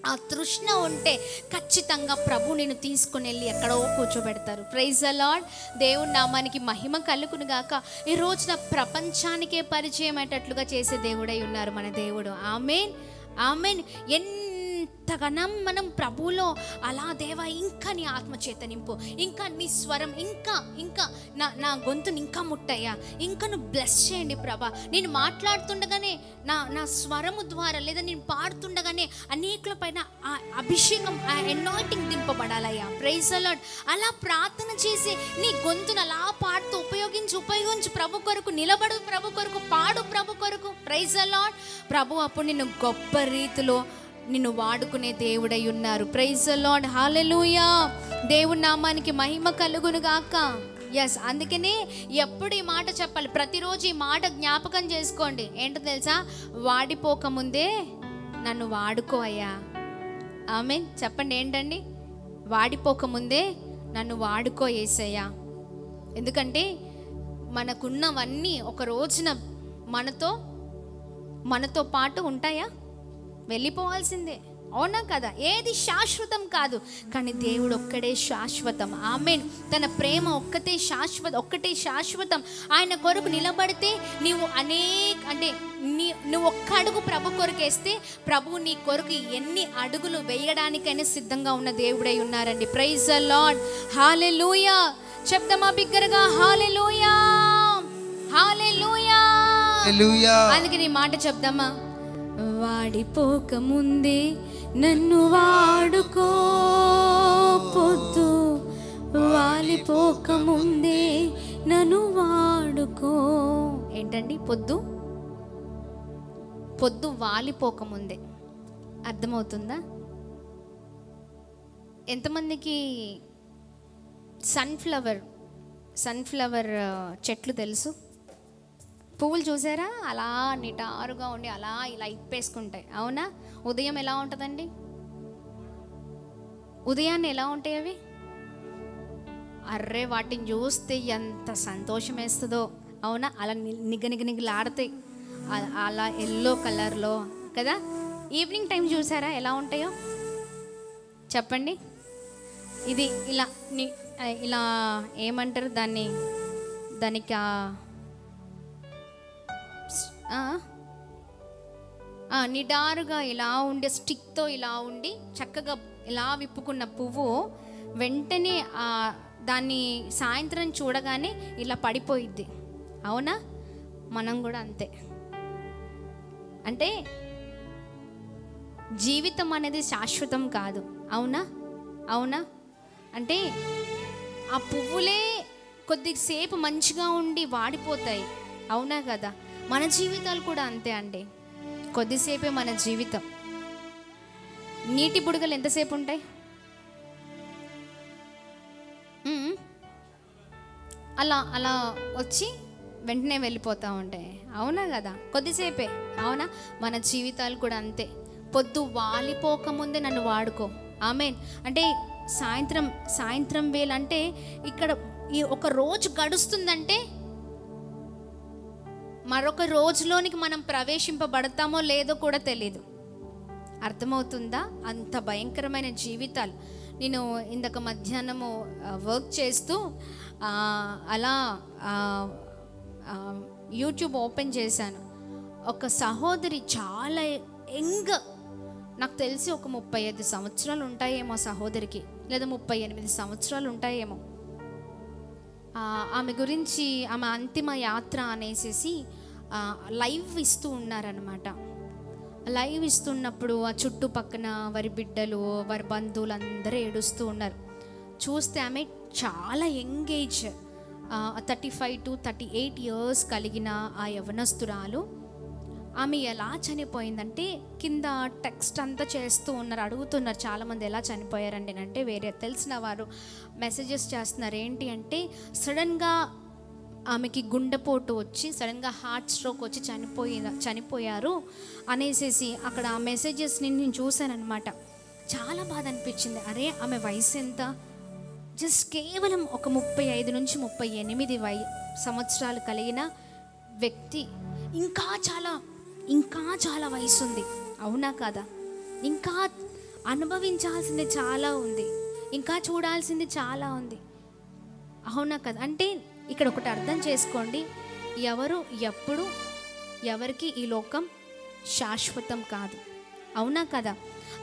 ఆ తృష్ణ ఉంటే ఖచ్చితంగా ప్రభు నేను తీసుకుని వెళ్ళి ఎక్కడో కూర్చోబెడతారు. Praise the lord. దేవుని నామానికి మహిమ కలుగును గాక. ఈ రోజున ప్రపంచానికే పరిచయం అయ్యేటట్లుగా చేసే దేవుడై ఉన్నారు మన దేవుడు. ఆమేన్, ఆమేన్. ఎంతగానం మనం ప్రభువులో అలా, దేవా ఇంకా నీ ఆత్మచేత నింపు, ఇంకా నీ స్వరం ఇంకా నా గొంతుని ఇంకా ముట్టయ్యా, ఇంకా నువ్వు బ్లెస్ చేయండి ప్రభా. నేను మాట్లాడుతుండగానే నా స్వరము ద్వారా, లేదా నేను పాడుతుండగానే అనేకుల పైన ఆ అభిషేకం, ఆ అనాయింటింగ్ దింపబడాలయ్యా. Praise the lord. అలా ప్రార్థన చేసి నీ గొంతును అలా పాడుతూ ఉపయోగించు ప్రభు కొరకు, నిలబడు ప్రభు కొరకు, పాడు ప్రభు కొరకు. Praise the lord. ప్రభు అప్పుడు నిన్ను గొప్ప రీతిలో నిన్ను వాడుకునే దేవుడై ఉన్నారు. ప్రైజ్ ది లార్డ్, హల్లెలూయా. దేవుని నామానికి మహిమ కలుగును గాక. ఎస్, అందుకనే ఎప్పుడు ఈ మాట చెప్పాలి, ప్రతిరోజు ఈ మాట జ్ఞాపకం చేసుకోండి. ఏంటో తెలుసా, వాడిపోకముందే నన్ను వాడుకో అయ్యా. ఆమేన్. చెప్పండి, ఏంటండి? వాడిపోకముందే నన్ను వాడుకో యేసయ్యా. ఎందుకంటే మనకున్నవన్నీ ఒక రోజున మనతో పాటు ఉంటాయా? వెళ్ళిపోవాల్సిందే. అవునా కదా? ఏది శాశ్వతం కాదు, కానీ దేవుడు ఒక్కడే శాశ్వతం. ఆమేన్. తన ప్రేమ ఒక్కటే శాశ్వతం. ఆయన కొరకు నిలబడితే నువ్వు నువ్వు ఒక్క అడుగు ప్రభు కొరకు వేస్తే ప్రభు నీ కొరకు ఎన్ని అడుగులు వేయడానికైనా సిద్ధంగా ఉన్న దేవుడై ఉన్నారండి. ప్రైజ్ ది లార్డ్, హల్లెలూయా. చెప్తామా బిగ్గరగా? హల్లెలూయా, హల్లెలూయా. అందుకే నీ మాట చెప్దామా? వాడిపోక ముందే నన్ను వాడుకో, పొద్దు వాలిపోక ముందే నన్ను వాడుకో. ఏంటండి? పొద్దు వాలిపోకముందే. అర్థమవుతుందా? ఎంతమందికి సన్ఫ్లవర్ చెట్లు తెలుసు? పువ్వులు చూసారా? అలా నిటారుగా ఉండి అలా ఇలా ఇప్పేసుకుంటాయి. అవునా? ఉదయం ఎలా ఉంటుందండి? ఉదయాన్నే ఎలా ఉంటాయి అవి? అర్రే, వాటిని చూస్తే ఎంత సంతోషం వేస్తుందో. అవునా? అలా నిగనిగలాడతాయి, అలా ఎల్లో కలర్లో కదా. ఈవినింగ్ టైం చూసారా ఎలా ఉంటాయో? చెప్పండి. ఇది ఇలా ఏమంటారు దానికి నిడారుగా ఇలా ఉండే స్టిక్తో ఇలా ఉండి చక్కగా ఇలా విప్పుకున్న పువ్వు వెంటనే దాన్ని సాయంత్రం చూడగానే ఇలా పడిపోయిద్ది. అవునా? మనం కూడా అంతే. అంటే జీవితం అనేది శాశ్వతం కాదు. అవునా? అవునా? అంటే ఆ పువ్వులే కొద్దిసేపు మంచిగా ఉండి వాడిపోతాయి, అవునా కదా? మన జీవితాలు కూడా అంతే అండి, కొద్దిసేపే మన జీవితం. నీటి బుడగలు ఎంతసేపు ఉంటాయి? అలా అలా వచ్చి వెంటనే వెళ్ళిపోతూ ఉంటాయి, అవునా కదా? కొద్దిసేపే, అవునా? మన జీవితాలు కూడా అంతే. పొద్దు వాలిపోకముందే నన్ను వాడుకో. ఆమేన్. అంటే సాయంత్రం వేళ అంటే ఇక్కడ ఈ ఒక రోజు గడుస్తుందంటే మరొక రోజులోనికి మనం ప్రవేశింపబడతామో లేదో కూడా తెలీదు. అర్థమవుతుందా? అంత భయంకరమైన జీవితాలు. నేను ఇందాక మధ్యాహ్నము వర్క్ చేస్తూ అలా యూట్యూబ్ ఓపెన్ చేశాను. ఒక సహోదరి చాలా యంగ్, నాకు తెలిసి ఒక 35 సంవత్సరాలు ఉంటాయేమో సహోదరికి, లేదా 38 సంవత్సరాలు ఉంటాయేమో. ఆమె గురించి, ఆమె అంతిమ యాత్ర అనేసి లైవ్ ఇస్తూ ఉన్నారనమాట. లైవ్ ఇస్తున్నప్పుడు ఆ చుట్టుపక్కన వారి బిడ్డలు, వారి బంధువులు అందరూ ఏడుస్తూ ఉన్నారు. చూస్తే ఆమె చాలా యంగ్ ఏజ్, 35 to 38 years కలిగిన ఆ యవనస్తురాలు. ఆమె ఎలా చనిపోయిందంటే కింద టెక్స్ట్ అంతా చేస్తూ ఉన్నారు, అడుగుతున్నారు చాలామంది ఎలా చనిపోయారండి అంటే, వేరే తెలిసిన వారు మెసేజెస్ చేస్తున్నారు. ఏంటి అంటే సడన్గా ఆమెకి గుండెపోటు వచ్చి, సడన్గా హార్ట్ స్ట్రోక్ వచ్చి చనిపోయారు అనేసి అక్కడ ఆ మెసేజెస్ని నేను చూశానమాట. చాలా బాధ అనిపించింది. అరే, ఆమె వయసు ఎంత? జస్ట్ కేవలం ఒక 35 నుంచి 38 సంవత్సరాలు కలిగిన వ్యక్తి. ఇంకా చాలా వయసు ఉంది, అవునా కదా? ఇంకా అనుభవించాల్సింది చాలా ఉంది, ఇంకా చూడాల్సింది చాలా ఉంది, అవునా కదా? అంటే ఇక్కడ ఒకటి అర్థం చేసుకోండి, ఎప్పుడు ఎవరికి ఈ లోకం శాశ్వతం కాదు, అవునా కదా?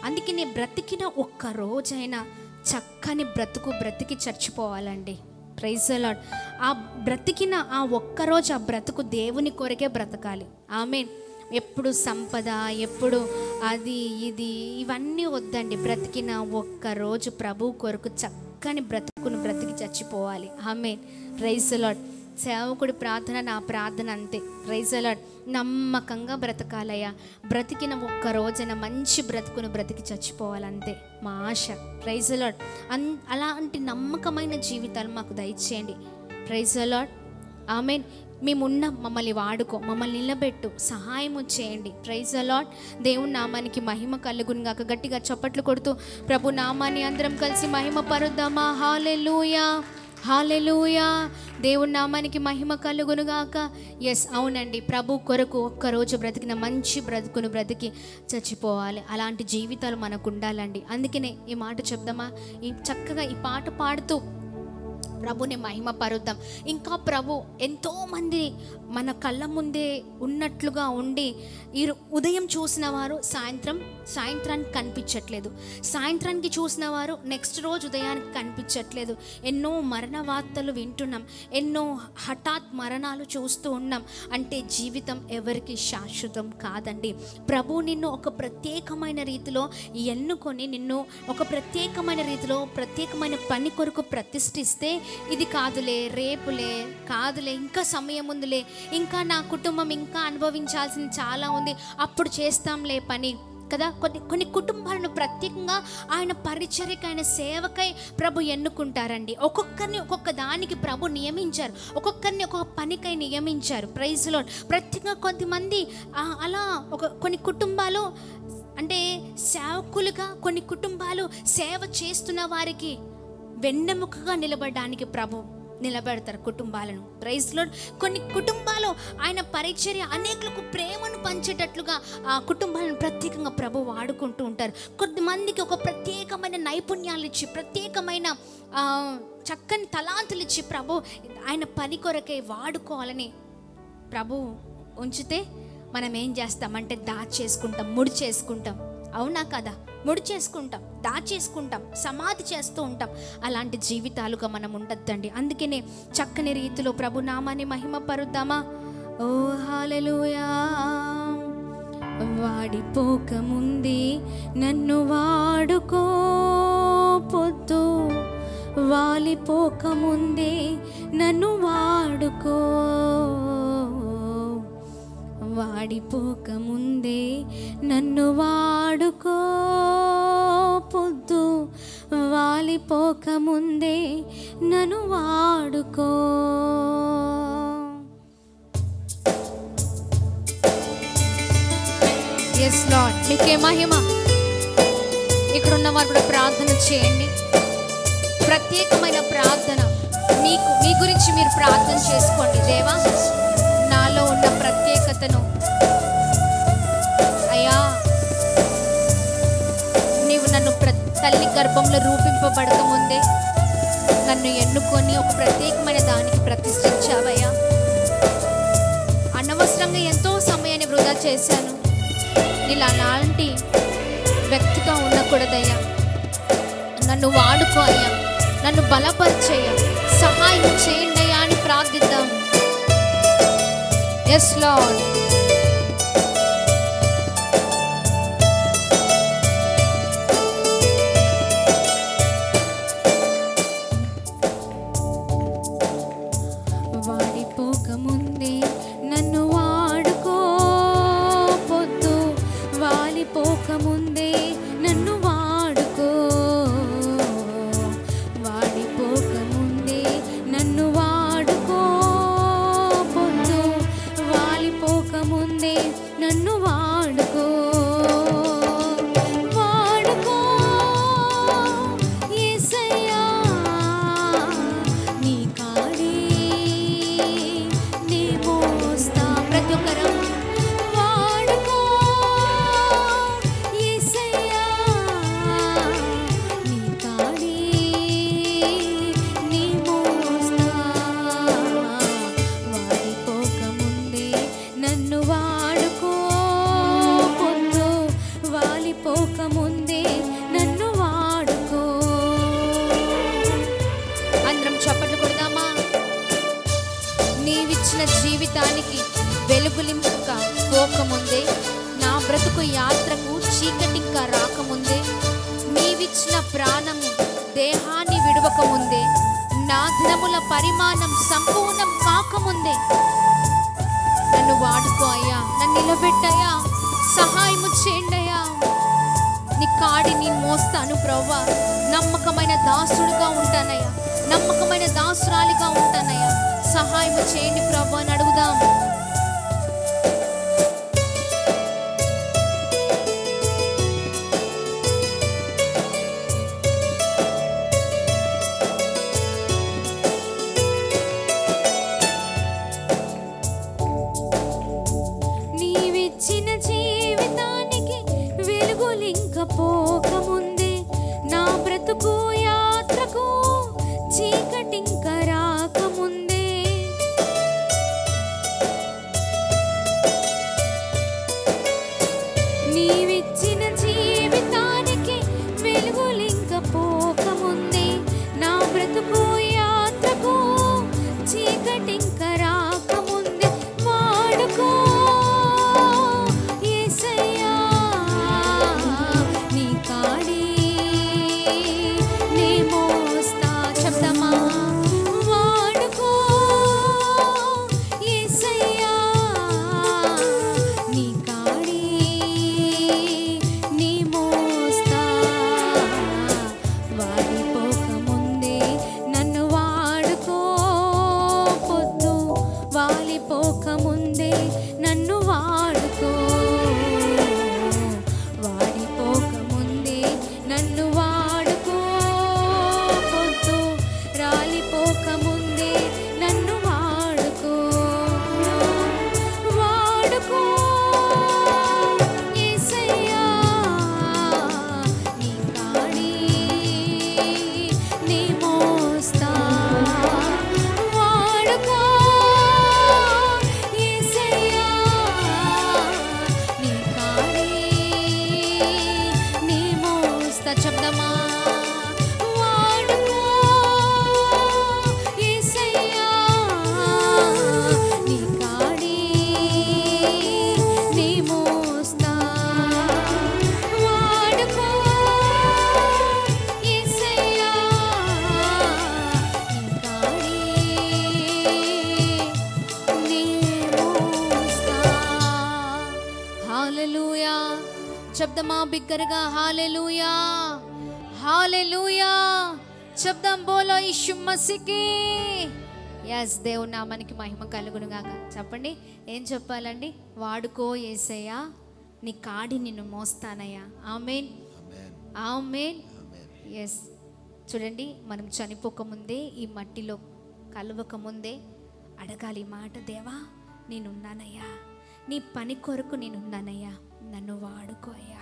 అందుకే నేను బ్రతికిన ఒక్క రోజైనా చక్కని బ్రతికి చచ్చిపోవాలండి. Praise the lord. ఆ బ్రతికిన ఆ ఒక్కరోజు ఆ బ్రతుకు దేవుని కొరకే బ్రతకాలి. ఆమేన్. ఎప్పుడు సంపద, ఎప్పుడు అది ఇది ఇవన్నీ వద్దండి. బ్రతికిన ఒక్కరోజు ప్రభు కొరకు చక్కని బ్రతికి చచ్చిపోవాలి. ఆమేన్. Praise the lord. సేవకుడి ప్రార్థన నా ప్రార్థన అంతే. Praise the lord. నమ్మకంగా బ్రతకాలయ్యా, బ్రతికిన ఒక్క రోజున మంచి బ్రతికి చచ్చిపోవాలంతే మా ఆశ. Praise the lord. అలాంటి నమ్మకమైన జీవితాలు మాకు దయచేయండి. Praise the lord. ఆమేన్. మేమున్న మమ్మల్ని వాడుకో, మమ్మల్ని నిలబెట్టు, సహాయము చేయండి. Praise the lord. దేవుని నామానికి మహిమ కలుగును గాక. గట్టిగా చప్పట్లు కొడుతూ ప్రభు నామాన్ని అందరం కలిసి మహిమ పరుద్దామా? హల్లెలూయా, హల్లెలూయా. దేవుని నామానికి మహిమ కలుగును గాక. ఎస్, అవునండి, ప్రభు కొరకు ఒక్కరోజు బ్రతికిన మంచి బ్రతికి చచ్చిపోవాలి. అలాంటి జీవితాలు మనకు ఉండాలండి. అందుకనే ఈ మాట చెప్దామా? చక్కగా ఈ పాట పాడుతూ ప్రభుని మహిమ పరుద్దాం. ఇంకా ప్రభు ఎంతోమంది మన కళ్ళ ముందే ఉన్నట్లుగా ఉండి, ఈ ఉదయం చూసిన వారు సాయంత్రానికి కనిపించట్లేదు, సాయంత్రానికి చూసిన వారు నెక్స్ట్ రోజు ఉదయానికి కనిపించట్లేదు. ఎన్నో మరణ వార్తలు వింటున్నాం, ఎన్నో హఠాత్ మరణాలు చూస్తూ ఉన్నాం. అంటే జీవితం ఎవరికి శాశ్వతం కాదండి. ప్రభు నిన్ను ఒక ప్రత్యేకమైన రీతిలో ఎన్నుకొని, నిన్ను ఒక ప్రత్యేకమైన రీతిలో ప్రత్యేకమైన పని కొరకు ప్రతిష్ఠిస్తే, ఇది కాదులే, రేపులే, కాదులే, ఇంకా సమయం ఉందిలే, ఇంకా నా కుటుంబం ఇంకా అనుభవించాల్సింది చాలా ఉంది, అప్పుడు చేస్తాంలే పని కదా. కొన్ని కుటుంబాలను ప్రత్యేకంగా ఆయన పరిచర్యకి, ఆయన సేవకై ప్రభు ఎన్నుకుంటారండి. ఒక్కొక్కరిని ఒక్కొక్క దానికి ప్రభు నియమించారు, ఒక్కొక్కరిని ఒక్కొక్క పనికై నియమించారు. Praise lord. ప్రత్యేకంగా కొంతమంది అలా కొన్ని కుటుంబాలు అంటే సేవకులుగా, కొన్ని కుటుంబాలు సేవ చేస్తున్న వారికి వెన్నెముకగా నిలబడడానికి ప్రభు నిలబెడతారు కుటుంబాలను. Praise lord. కొన్ని కుటుంబాలు ఆయన పరిచర్య అనేకులకు ప్రేమను పంచేటట్లుగా ఆ కుటుంబాలను ప్రత్యేకంగా ప్రభు వాడుకుంటూ ఉంటారు. కొంతమందికి ఒక ప్రత్యేకమైన నైపుణ్యాలు ఇచ్చి, ప్రత్యేకమైన చక్కని తలాంతులు ఇచ్చి ప్రభు ఆయన పని కొరకే వాడుకోవాలని ప్రభు ఉంచితే, మనం ఏం చేస్తామంటే దాచేసుకుంటాం, ముడి చేసుకుంటాం, అవునా కదా? ముడి చేసుకుంటాం, దాచేసుకుంటాం, సమాధి చేస్తూ ఉంటాం. అలాంటి జీవితాలుగా మనం ఉండొద్దండి. అందుకనే చక్కని రీతిలో ప్రభు నామాన్ని మహిమ పరుద్దామా? ఓ హల్లెలూయా. వాడిపోక ముందే నన్ను వాడుకో, పొద్దు వాలిపోకముందే నన్ను వాడుకో, వాడిపోకముందే నన్ను వాడుకో, పొద్దు వాలిపోకముందే నన్ను వాడుకో. ఎస్ లార్డ్, నీకే మహిమ. ఇక్కడున్న వారు కూడా ప్రార్థన చేయండి. ప్రత్యేకమైన ప్రార్థన, మీ గురించి మీరు ప్రార్థన చేసుకోండి. దేవా, నాలో ఉన్న ప్రత్యేకతను అయ్యా, నీవు నన్ను తల్లి గర్భంలో రూపింపబడక ముందే నన్ను ఎన్నుకొని ఒక ప్రత్యేకమైన దానికి ప్రతిష్ఠించావయ్యా. అనవసరంగా ఎంతో సమయాన్ని వృధా చేశాను. ఇలా అలాంటి వ్యక్తిగా ఉండకూడదయ్యా. నన్ను వాడుకో అయ్యా, నన్ను బలపరిచేయ, సహాయం చేయండి అయ్యా అని ప్రార్థిద్దాం. Yes lord. వాడిపోకముందే నన్ను వాడుకో, పొద్దు వాలిపోకముందే నన్ను వాడుకో, వాడిపోకముందే నన్ను వాడుకో, పొద్దు వాలిపోకముందే నన్ను వాడుకో, వాడుకో యేసయ్యా, నీ కాడే నీ మోస్తా. ప్రతి ఒక్కరు వాడుకో యేసయ్యా, నీ కాడే నీ మోస్తా, వాడిపోకముందే నన్ను వాడుకో, పొద్దు వాలిపోకముందే నన్ను వాడుకో. అందరం చప్పట్లు కొడదామా? నీవిచ్చిన జీవితానికి వెలుగులింపుక పోకముందే, నా బ్రతుకు యాత్రకు చీకటింకా రాకముందే, నీవిచ్చిన ప్రాణము దేహాన్ని విడవకముందే, నా దినముల పరిమాణం సంపూర్ణం కాకముందే నన్ను వాడుకో అయ్యా, నన్ను నిలబెట్టయ్యా, సహాయము చేయండి అయ్యా. నీ కాడిని మోస్తాను ప్రభువా, నమ్మకమైన దాసుడుగా ఉంటానయ్యా, నమ్మకమైన దాసురాలిగా ఉంటానయ్యా, సహాయం చేయండి ప్రభువా అని అడుగుదాం. నీవిచ్చిన జీవితానికి వెలుగులింక పోకముందే, నా బ్రతుకు యాత్రకు చీకటింక రాకముందే, నీవిచ్చిన జీవితానికి వెలుగులింక పోకముందే, నా బ్రతుకు యాత్రకు చీకటింక రాకముందే, వాడుకో యేసయ్యా, నీ కాడే నీ మోస్తా. శబ్దమా? వాడుకో యేసయ్యా, నీ కాడే నీ మోస్తా, వాడిపోకముందే నన్ను వాడుకో, పొద్దు వాలిపోకముందే నన్ను వాడుకో, వాడిపోకముందే నన్ను వాడుకో, పొద్దు రాలిపోకముందే నన్ను వాడుకో, వాడుకో యేసయ్యా, నీ కాడే నీ మోస్తా, వాడుకో యేసయ్యా, నీ కాడే నీ మోస్తా. శబ్దమా? వాడుకో యేసయ్యా, నీ కాడే నీ మోస్తా, వాడుకో యేసయ్యా, చెప్దామా బిగ్గరగా హల్లెలూయా, హల్లెలూయా చెప్దాం. బోలో యీశు మసీకి. ఎస్, దేవుని నామానికి మహిమ కలుగును గాక. చెప్పండి, ఏం చెప్పాలండి? వాడుకో యేసయ్యా, నీ కాడి నిన్ను మోస్తానయ్యా. ఆమేన్, ఆమేన్. ఎస్, చూడండి, మనం చనిపోకముందే, ఈ మట్టిలో కలవకముందే అడగాలి ఈ మాట. దేవా, నేనున్నానయ్యా, నీ పని కొరకు నేనున్నానయ్యా, నన్ను వాడుకో అయ్యా.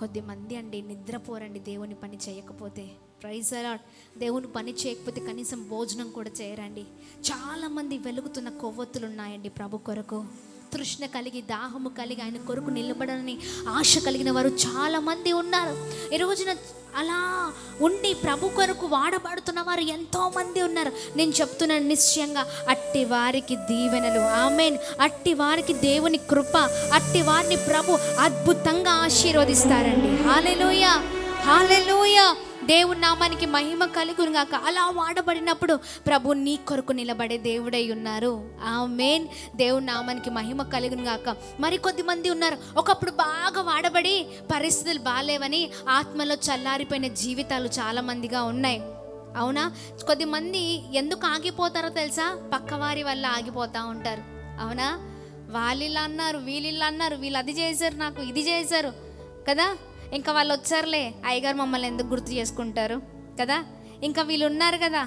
కొద్దిమంది అండి నిద్రపోరండి దేవుని పని చేయకపోతే. Praise the lord. దేవుని పని చేయకపోతే కనీసం భోజనం కూడా చేయరండి. చాలామంది వెలుగుతున్న కొవ్వొత్తులు ఉన్నాయండి ప్రభు కొరకు. తృష్ణ కలిగి, దాహము కలిగి, ఆయన కొరకు నిలబడాలని ఆశ కలిగిన వారు చాలామంది ఉన్నారు. ఈ రోజున అలా ఉండి ప్రభు కొరకు వాడబడుతున్న వారు ఎంతోమంది ఉన్నారు. నేను చెప్తున్నాను, నిశ్చయంగా అట్టి వారికి దీవెనలు, ఆమేన్, అట్టి వారికి దేవుని కృప, అట్టి వారిని ప్రభు అద్భుతంగా ఆశీర్వదిస్తారండి. హల్లెలూయా, హల్లెలూయా. దేవుని నామానికి మహిమ కలుగును గాక. అలా వాడబడినప్పుడు ప్రభు నీ కొరకు నిలబడే దేవుడై ఉన్నారు. ఆమేన్. దేవుని నామానికి మహిమ కలుగును గాక. మరి కొద్దిమంది ఉన్నారు, ఒకప్పుడు బాగా వాడబడి పరిస్థితులు బాగాలేవని ఆత్మలో చల్లారిపోయిన జీవితాలు చాలామందిగా ఉన్నాయి. అవునా? కొద్దిమంది ఎందుకు ఆగిపోతారో తెలుసా? పక్కవారి వల్ల ఆగిపోతూ ఉంటారు. అవునా? వాళ్ళు ఇలా అన్నారు, వీళ్ళు ఇలా అన్నారు, వీళ్ళు అది చేశారు, నాకు ఇది చేశారు కదా. ఇంకా వాళ్ళు వచ్చారులే, అయ్యగారు మమ్మల్ని ఎందుకు గుర్తు చేసుకుంటారు కదా, ఇంకా వీళ్ళు ఉన్నారు కదా,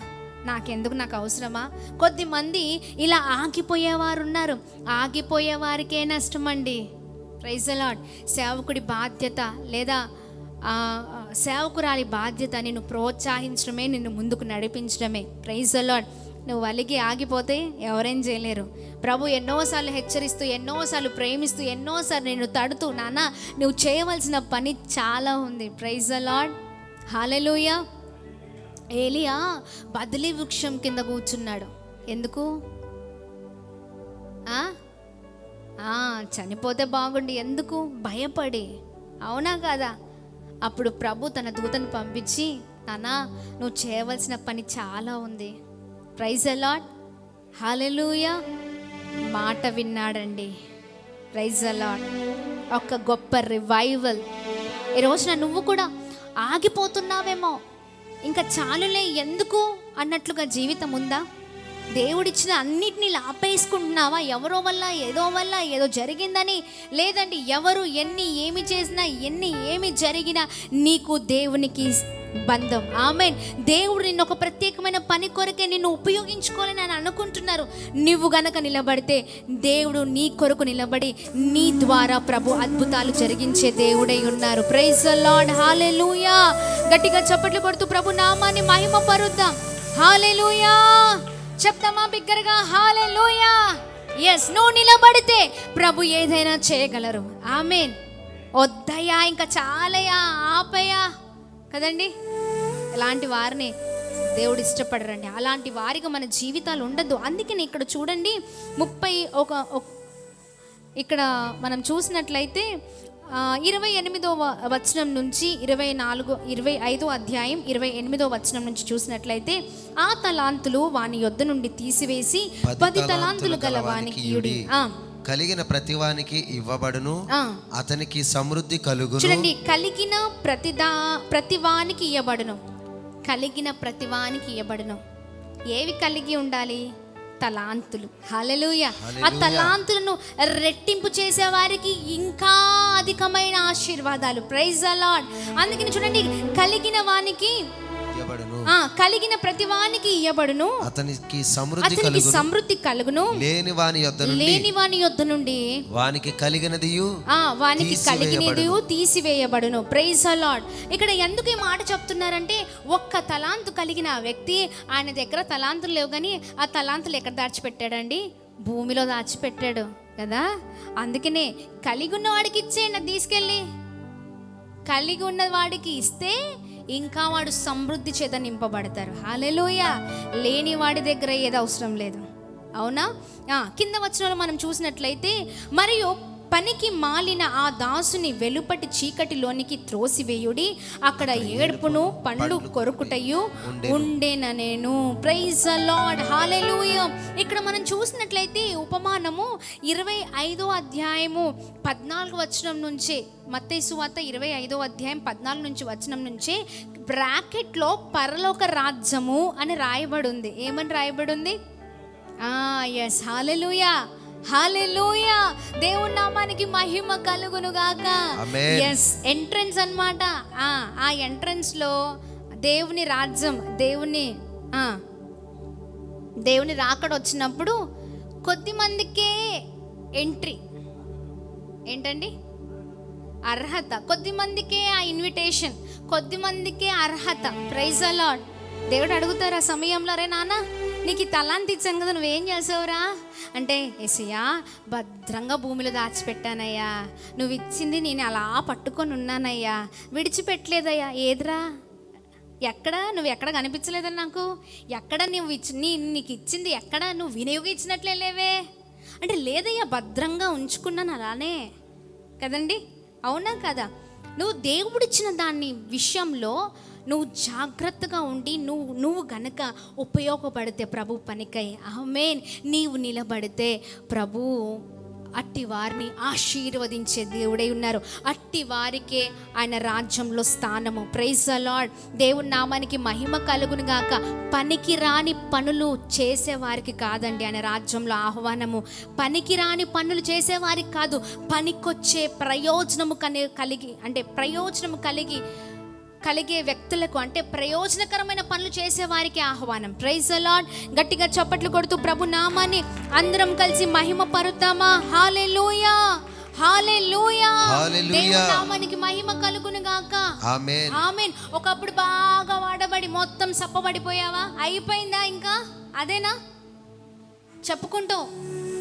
నాకెందుకు, నాకు అవసరమా? కొద్దిమంది ఇలా ఆగిపోయేవారు ఉన్నారు. ఆగిపోయేవారికే నష్టం అండి. Praise the lord. సేవకుడి బాధ్యత లేదా సేవకురాలి బాధ్యత నిన్ను ప్రోత్సహించడమే, నిన్ను ముందుకు నడిపించడమే. Praise the lord. నువ్వు అలిగి ఆగిపోతే ఎవరేం చేయలేరు. ప్రభు ఎన్నోసార్లు హెచ్చరిస్తూ, ఎన్నోసార్లు ప్రేమిస్తూ, ఎన్నోసార్లు నిన్ను తడుతూ, నాన్న నువ్వు చేయవలసిన పని చాలా ఉంది. ప్రైజ్ ది లార్డ్, హల్లెలూయా. ఏలియా బదిలీ వృక్షం కింద కూర్చున్నాడు. ఎందుకు? చనిపోతే బాగుండి, ఎందుకు? భయపడి. అవునా కదా? అప్పుడు ప్రభు తన దూతను పంపించి, నాన్న నువ్వు చేయవలసిన పని చాలా ఉంది. ప్రైజ్ ది లార్డ్, హల్లెలూయా. మాట విన్నాడండి. Praise the lord. ఒక గొప్ప రివైవల్. ఈ రోజున నువ్వు కూడా ఆగిపోతున్నావేమో, ఇంకా చాలులే ఎందుకు అన్నట్లుగా జీవితం ఉందా? దేవుడిచ్చిన అన్నిటినీ ఆపేసుకుంటున్నావా? ఎవరో వల్ల, ఏదో జరిగిందని? లేదండి, ఎవరు ఏమి చేసినా, ఏమి జరిగినా నీకు దేవునికి బంధం. ఆమేన్. దేవుడు నిన్ను ఒక ప్రత్యేకమైన పని కొరకే నిన్ను ఉపయోగించుకోవాలని అని అనుకుంటున్నారు. నువ్వు గనక నిలబడితే దేవుడు నీ కొరకు నిలబడి నీ ద్వారా ప్రభు అద్భుతాలు జరిగించే దేవుడై ఉన్నారు. ప్రైజ్ ది లార్డ్, హల్లెలూయా. గట్టిగా చప్పట్లు కొడుతూ ప్రభు నామాన్ని మహిమ పరుద్దాం. హల్లెలూయా చెప్తామా బిగ్గరగా? హల్లెలూయా. ఎస్, నువ్వు నిలబడితే ప్రభు ఏదైనా చేయగలరు. ఆమేన్. వద్దయ్యా, ఇంకా చాలయ్యా, ఆపయ్యా కదండి. అలాంటి వారిని దేవుడు ఇష్టపడరండి. అలాంటి వారిగా మన జీవితాలు ఉండద్దు. అందుకని ఇక్కడ చూడండి, ఇక్కడ మనం చూసినట్లయితే 28వ వచనం నుంచి 25వ అధ్యాయం 28వ వచనం నుంచి చూసినట్లయితే, ఆ తలాంతులు వాని యొద్ద నుండి తీసివేసి 10 తలాంతులు గల వానికి ఇయుడి. కలిగిన ప్రతివానికి ఇవ్వబడును, అతనికి సమృద్ధి కలుగును. చూడండి, కలిగిన ప్రతివానికి ఇవ్వబడును. కలిగిన ప్రతివానికి ఇవ్వబడును. ఏవి కలిగి ఉండాలి? తలాంతులు. హల్లెలూయా. ఆ తలాంతులను రెట్టింపు చేసే వారికి ఇంకా అధికమైన ఆశీర్వాదాలు. Praise the lord. అందుకని చూడండి, కలిగిన వానికి కలిగిన ప్రతివానికి ఇవ్వబడును, అతనికి సమృద్ధి కలుగును. లేని వాని యొద్ద నుండి వానికి కలిగినదియు తీసివేయబడును. Praise the lord. ఇక్కడ ఎందుకు ఈ మాట చెప్తున్నారంటే, ఒక్క తలాంతు కలిగిన వ్యక్తి, ఆయన దగ్గర తలాంతులు లేవు కానీ ఆ తలాంతులు ఎక్కడ దాచిపెట్టాడండి? భూమిలో దాచిపెట్టాడు కదా. అందుకనే కలిగి ఉన్న వాడికి ఇచ్చేయండి, తీసుకెళ్ళి. కలిగి ఉన్న వాడికి ఇస్తే ఇంకా వాడు సమృద్ధి చేత నింపబడతారు. హల్లెలూయా. లేని వాడి దగ్గర ఏది అవసరం లేదు. అవునా? కింద వచనంలో మనం చూసినట్లయితే, మరియు పనికి మాలిన ఆ దాసుని వెలుపటి చీకటిలోనికి త్రోసివేయుడి, అక్కడ ఏడుపును పండ్లు కొరుకుటయు ఉండేననేను. ప్రైజ్ ద లార్డ్, హల్లెలూయా. ఇక్కడ మనం చూసినట్లయితే ఉపమానము 25వ అధ్యాయము 14 వచనం నుంచే, మత్తయి సువార్త 25వ అధ్యాయం 14 నుంచి వచనం నుంచే బ్రాకెట్లో పరలోక రాజ్యము అని రాయబడి ఉంది. ఏమని రాయబడి ఉంది? ఎస్, హల్లెలూయా, హల్లెలూయా. దేవుని నామానికి మహిమ కలుగును గాక. ఎస్, ఎంట్రన్స్ అన్నమాట. ఆ ఎంట్రన్స్ లో దేవుని రాజ్యం, దేవుని రాకడ వచ్చినప్పుడు కొద్ది మందికే ఎంట్రీ. ఏంటండి? అర్హత. కొద్ది మందికే ఆ ఇన్విటేషన్, కొద్ది మందికే అర్హత. Praise the lord. దేవుడు అడుగుతారు ఆ సమయంలో, రే నాన్న నీకు ఈ తలాంతి ఇచ్చాను కదా, నువ్వేం చేసావురా అంటే, యేసయ్యా భద్రంగా భూమిలో దాచిపెట్టానయ్యా, నువ్వు ఇచ్చింది నేను అలా పట్టుకొని ఉన్నానయ్యా, విడిచిపెట్టలేదయ్యా. ఏదిరా? ఎక్కడ? నువ్వు ఎక్కడ కనిపించలేదని నాకు, ఎక్కడ నువ్వు నీకు ఇచ్చింది ఎక్కడ నువ్వు వినియోగించినట్లే లేవే అంటే, లేదయ్యా భద్రంగా ఉంచుకున్నాను అలానే కదండి, అవునా కదా? నువ్వు దేవుడిచ్చిన దాన్ని విషయంలో నువ్వు జాగ్రత్తగా ఉండి నువ్వు గనక ఉపయోగపడితే ప్రభు పనికై, ఆమేన్, నీవు నిలబడితే ప్రభు అట్టి వారిని ఆశీర్వదించే దేవుడై ఉన్నారు. అట్టి వారికే ఆయన రాజ్యంలో స్థానము. Praise the lord. దేవుని నామానికి మహిమ కలుగును గాక. పనికి రాని పనులు చేసేవారికి కాదండి ఆయన రాజ్యంలో ఆహ్వానము. పనికి రాని పనులు చేసేవారికి కాదు, పనికొచ్చే ప్రయోజనము కలిగే వ్యక్తులకు, అంటే ప్రయోజనకరమైన పనులు చేసే వారికి ఆహ్వానం. Praise the lord. గట్టిగా చప్పట్లు కొడుతూ ప్రభు నామాన్ని అందరం కలిసి మహిమ పరుద్దామా? హల్లెలూయా, హల్లెలూయా. దేవుని నామానికి మహిమ కలుగును గాక. ఆమేన్, ఆమేన్. ఒకప్పుడు బాగా వాడబడి మొత్తం సప్పబడిపోయావా? అయిపోయిందా? ఇంకా అదేనా చెప్పుకుంటూ,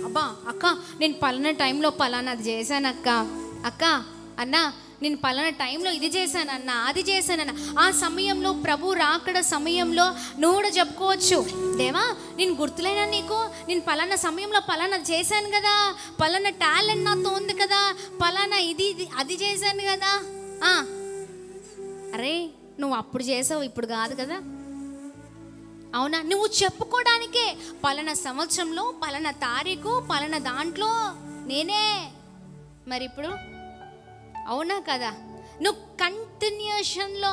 అబ్బా అక్క నేను పలానా టైంలో పలానాది చేశాను అక్క, అక్క అన్న నేను పలానా టైంలో ఇది చేశానన్నా, అది చేశానన్నా. ఆ సమయంలో ప్రభు రాకడ సమయంలో నువ్వు కూడా చెప్పుకోవచ్చు, దేవా నేను గుర్తులేనా నీకు, నేను పలానా సమయంలో పలానా చేశాను కదా, పలానా టాలెంట్ నాతో ఉంది కదా, పలానా ఇది అది చేశాను కదా. అరే నువ్వు అప్పుడు చేసావు, ఇప్పుడు కాదు కదా, అవునా? నువ్వు చెప్పుకోవడానికే పలానా సంవత్సరంలో పలానా తారీఖు పలానా దాంట్లో నేనే. మరి ఇప్పుడు అవునా కదా? నువ్వు కంటిన్యూషన్లో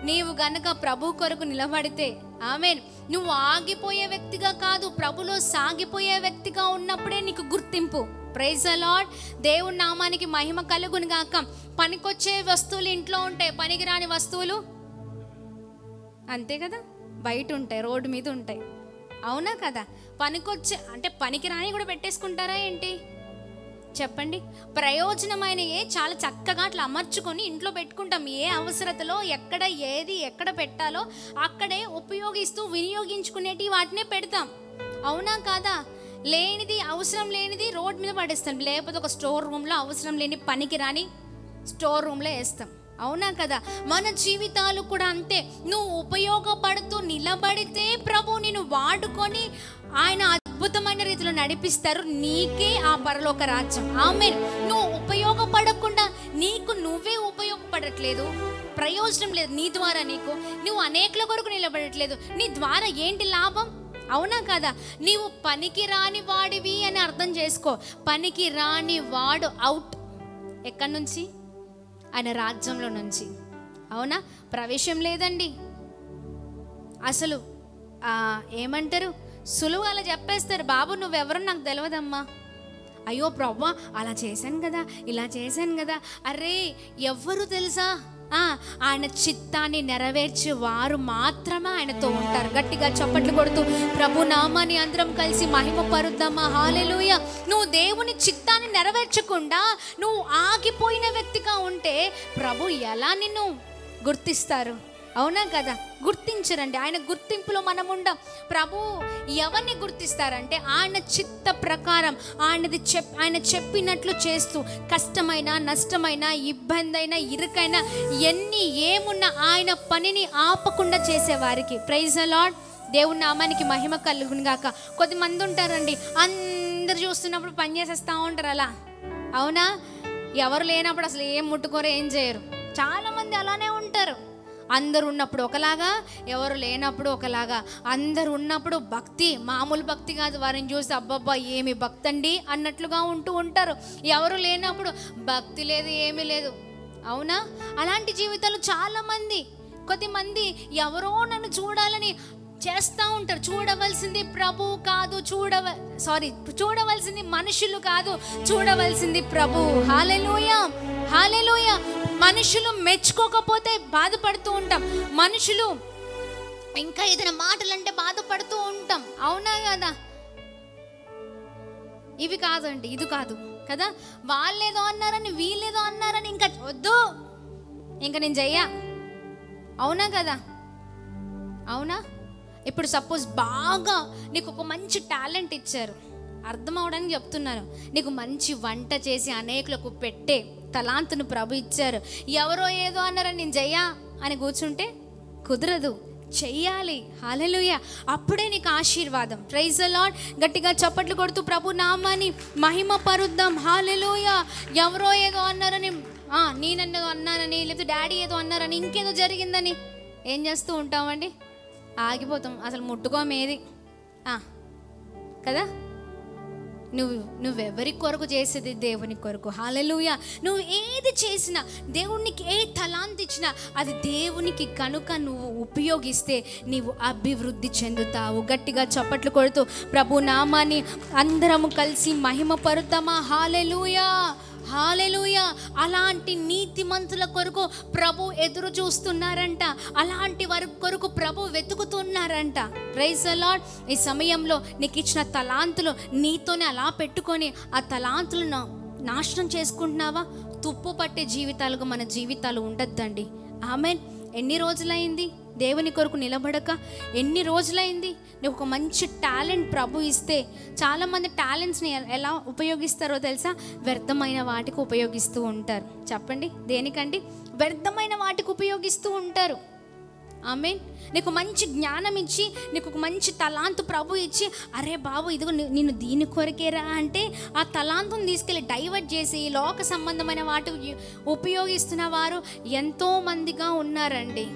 నీవు గనక ప్రభు కొరకు నిలబడితే, ఆమేన్, నువ్వు ఆగిపోయే వ్యక్తిగా కాదు, ప్రభులో సాగిపోయే వ్యక్తిగా ఉన్నప్పుడే నీకు గుర్తింపు. Praise the lord. దేవుని నామానికి మహిమ కలుగును గాక. పనికొచ్చే వస్తువులు ఇంట్లో ఉంటాయి, పనికిరాని వస్తువులు అంతే కదా బయట ఉంటాయి, రోడ్డు మీద ఉంటాయి, అవునా కదా? పనికొచ్చే అంటే పనికిరాని కూడా పెట్టేసుకుంటారా ఏంటి చెప్పండి? ప్రయోజనమైనయే చాలా చక్కగా అట్లా అమర్చుకొని ఇంట్లో పెట్టుకుంటాం. ఏ అవసరతలో ఎక్కడ పెట్టాలో అక్కడే ఉపయోగిస్తూ వినియోగించుకునేటి వాటినే పెడతాం, అవునా కాదా? లేనిది అవసరం లేనిది రోడ్ మీద పడేస్తాం, లేకపోతే ఒక స్టోర్ రూమ్లో అవసరం లేని పనికి రాని స్టోర్ రూమ్లో వేస్తాం, అవునా కదా? మన జీవితాలు కూడా అంతే. నువ్వు ఉపయోగపడుతూ నిలబడితే ప్రభు నిన్ను వాడుకొని ఆయన అద్భుతమైన రీతిలో నడిపిస్తారు. నీకే ఆ పరలోక రాజ్యం. ఆమేన్. నువ్వు ఉపయోగపడకుండా నీకు నువ్వే ఉపయోగపడట్లేదు, ప్రయోజనం లేదు నీ ద్వారా, నువ్వు అనేకుల కొరకు నిలబడట్లేదు, నీ ద్వారా ఏంటి లాభం? అవునా కదా? నీవు పనికి రాని వాడివి అని అర్థం చేసుకో. పనికి రాని వాడు అవుట్. ఎక్కడి నుంచి? ఆయన రాజ్యంలో నుంచి, అవునా? ప్రవేశం లేదండి అసలు. ఏమంటారు, సులువు అలా చెప్పేస్తారు, బాబు నువ్వెవరో నాకు తెలియదమ్మా, అయ్యో ప్రభా అలా చేశాను కదా, ఇలా చేశాను కదా. అరే ఎవ్వరు తెలుసా? ఆయన చిత్తాన్ని నెరవేర్చే వారు మాత్రమే ఆయనతో ఉంటారు. గట్టిగా చప్పట్లు కొడుతూ ప్రభు నామాన్ని అందరం కలిసి మహిమ పరుద్దామా? హల్లెలూయా. నువ్వు దేవుని చిత్తాన్ని నెరవేర్చకుండా నువ్వు ఆగిపోయిన వ్యక్తిగా ఉంటే ప్రభు ఎలా నిన్ను గుర్తిస్తారు? అవునా కదా? గుర్తించరండి. ఆయన గుర్తింపులో మనం ఉండం. ప్రభు ఎవరిని గుర్తిస్తారంటే ఆయన చిత్త ప్రకారం ఆయన చెప్పినట్లు చేస్తూ, కష్టమైన నష్టమైన ఇబ్బంది అయినా ఇరుకైనా ఏమున్నా ఆయన పనిని ఆపకుండా చేసేవారికి. Praise the lord. దేవుని నామానికి మహిమ కలుగును గాక. కొద్దిమంది ఉంటారండి, అందరు చూస్తున్నప్పుడు పని చేసేస్తూ ఉంటారు, అలా అవునా? ఎవరు లేనప్పుడు అసలు ఏం ముట్టుకోరు, ఏం చేయరు. చాలామంది అలానే ఉంటారు. అందరు ఉన్నప్పుడు ఒకలాగా, ఎవరు లేనప్పుడు ఒకలాగా. అందరు ఉన్నప్పుడు భక్తి, మామూలు భక్తి కాదు, వారిని చూసి అబ్బబ్బా ఏమి భక్తి అండి అన్నట్లుగా ఉంటూ ఉంటారు. ఎవరు లేనప్పుడు భక్తి లేదు, ఏమీ లేదు. అవునా? అలాంటి జీవితాలు చాలామంది. కొద్దిమంది ఎవరో నన్ను చూడాలని చేస్తూ ఉంటారు. చూడవలసింది ప్రభు కాదు, చూడవలసింది మనుషులు కాదు, చూడవలసింది ప్రభు. హల్లెలూయా, హల్లెలూయా. మనుషులు మెచ్చుకోకపోతే బాధపడుతూ ఉంటాం, మనుషులు ఇంకా ఏదైనా మాటలంటే బాధపడుతూ ఉంటాం. అవునా కదా? ఇవి కాదండి, ఇది కాదు కదా. వాళ్ళేదో అన్నారని, వీళ్ళేదో అన్నారని ఇంకా వద్దు, ఇంకా నేను చెయ్యా. అవునా కదా? అవునా? ఇప్పుడు సపోజ్ బాగా నీకు ఒక మంచి టాలెంట్ ఇచ్చారు, అర్థం అవడానికి చెప్తున్నాను. నీకు మంచి వంట చేసి అనేకులకు పెట్టే తలాంతును ప్రభు ఇచ్చారు. ఎవరో ఏదో అన్నారని నేను చెయ్యా అని కూర్చుంటే కుదరదు, చెయ్యాలి. హల్లెలూయా. అప్పుడే నీకు ఆశీర్వాదం. Praise the lord. గట్టిగా చప్పట్లు కొడుతూ ప్రభు నామాన్ని మహిమ పరుద్దాం. హల్లెలూయా. ఎవరో ఏదో అన్నారని, నేనన్నదో అన్నానని, లేకపోతే డాడీ ఏదో అన్నారని, ఇంకేదో జరిగిందని ఏం చేస్తూ ఉంటామండి? ఆగిపోతాం. అసలు ముట్టుకోమేది కదా. నువ్వెవరి కొరకు చేసేది దేవుని కొరకు. హల్లెలూయా. నువ్వు ఏది చేసినా, దేవునికి ఏ తలాంత్ ఇచ్చినా అది దేవునికి కనుక నువ్వు ఉపయోగిస్తే నీవు అభివృద్ధి చెందుతావు. గట్టిగా చప్పట్లు కొడుతూ ప్రభు నామాన్ని అందరము కలిసి మహిమ పరుద్దామా. హల్లెలూయా, హల్లెలూయా. అలాంటి నీతిమంతుల కొరకు ప్రభు ఎదురు చూస్తున్నారంట. అలాంటి వారి కొరకు ప్రభు వెతుకుతున్నారంట. Praise the lord. ఈ సమయంలో నీకు ఇచ్చిన తలాంతులు నీతోనే అలా పెట్టుకొని ఆ తలాంతులను నాశనం చేసుకుంటున్నావా? తుప్పు పట్టే జీవితాలుగా మన జీవితాలు ఉండద్దండి. ఆమేన్. ఎన్ని రోజులైంది దేవుని కొరకు నిలబడక? ఎన్ని రోజులైంది? నీకు ఒక మంచి టాలెంట్ ప్రభు ఇస్తే, చాలామంది టాలెంట్స్ని ఎలా ఉపయోగిస్తారో తెలుసా? వ్యర్థమైన వాటికి ఉపయోగిస్తూ ఉంటారు. చెప్పండి, దేనికండి? వ్యర్థమైన వాటికి ఉపయోగిస్తూ ఉంటారు. ఆమేన్. నీకు మంచి జ్ఞానం ఇచ్చి, నీకు ఒక మంచి తలాంతు ప్రభు ఇచ్చి, అరే బాబు ఇదిగో నేను దీని కొరకేరా అంటే ఆ తలాంతుని తీసుకెళ్ళి డైవర్ట్ చేసి లోక సంబంధమైన వాటికి ఉపయోగిస్తున్న వారు ఎంతో మందిగా ఉన్నారండి.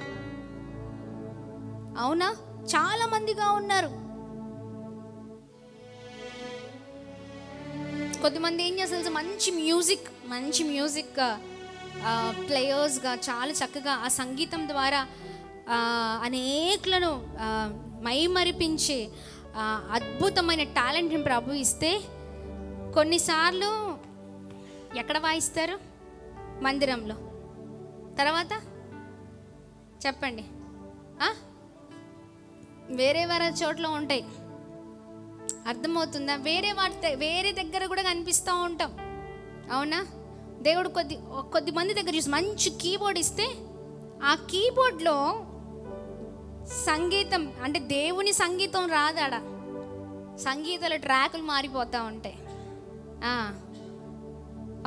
అవునా? చాలా మందిగా ఉన్నారు. కొద్దిమంది ఏం చేస్తారు? మంచి మ్యూజిక్ ప్లేయర్స్గా చాలా చక్కగా ఆ సంగీతం ద్వారా అనేకులను మైమరిపించే అద్భుతమైన టాలెంట్ని ప్రభు ఇస్తే, కొన్నిసార్లు ఎక్కడ వాయిస్తారు? మందిరంలో. తర్వాత చెప్పండి, వేరే చోట్ల ఉంటాయి. అర్థమవుతుందా? వేరే దగ్గర కూడా కనిపిస్తూ ఉంటాం. అవునా? దేవుడు కొద్దిమంది దగ్గర చూసి మంచి కీబోర్డ్ ఇస్తే ఆ కీబోర్డ్లో సంగీతం అంటే దేవుని సంగీతం రాదాడ, సంగీతాల ట్రాకులు మారిపోతూ ఉంటాయి.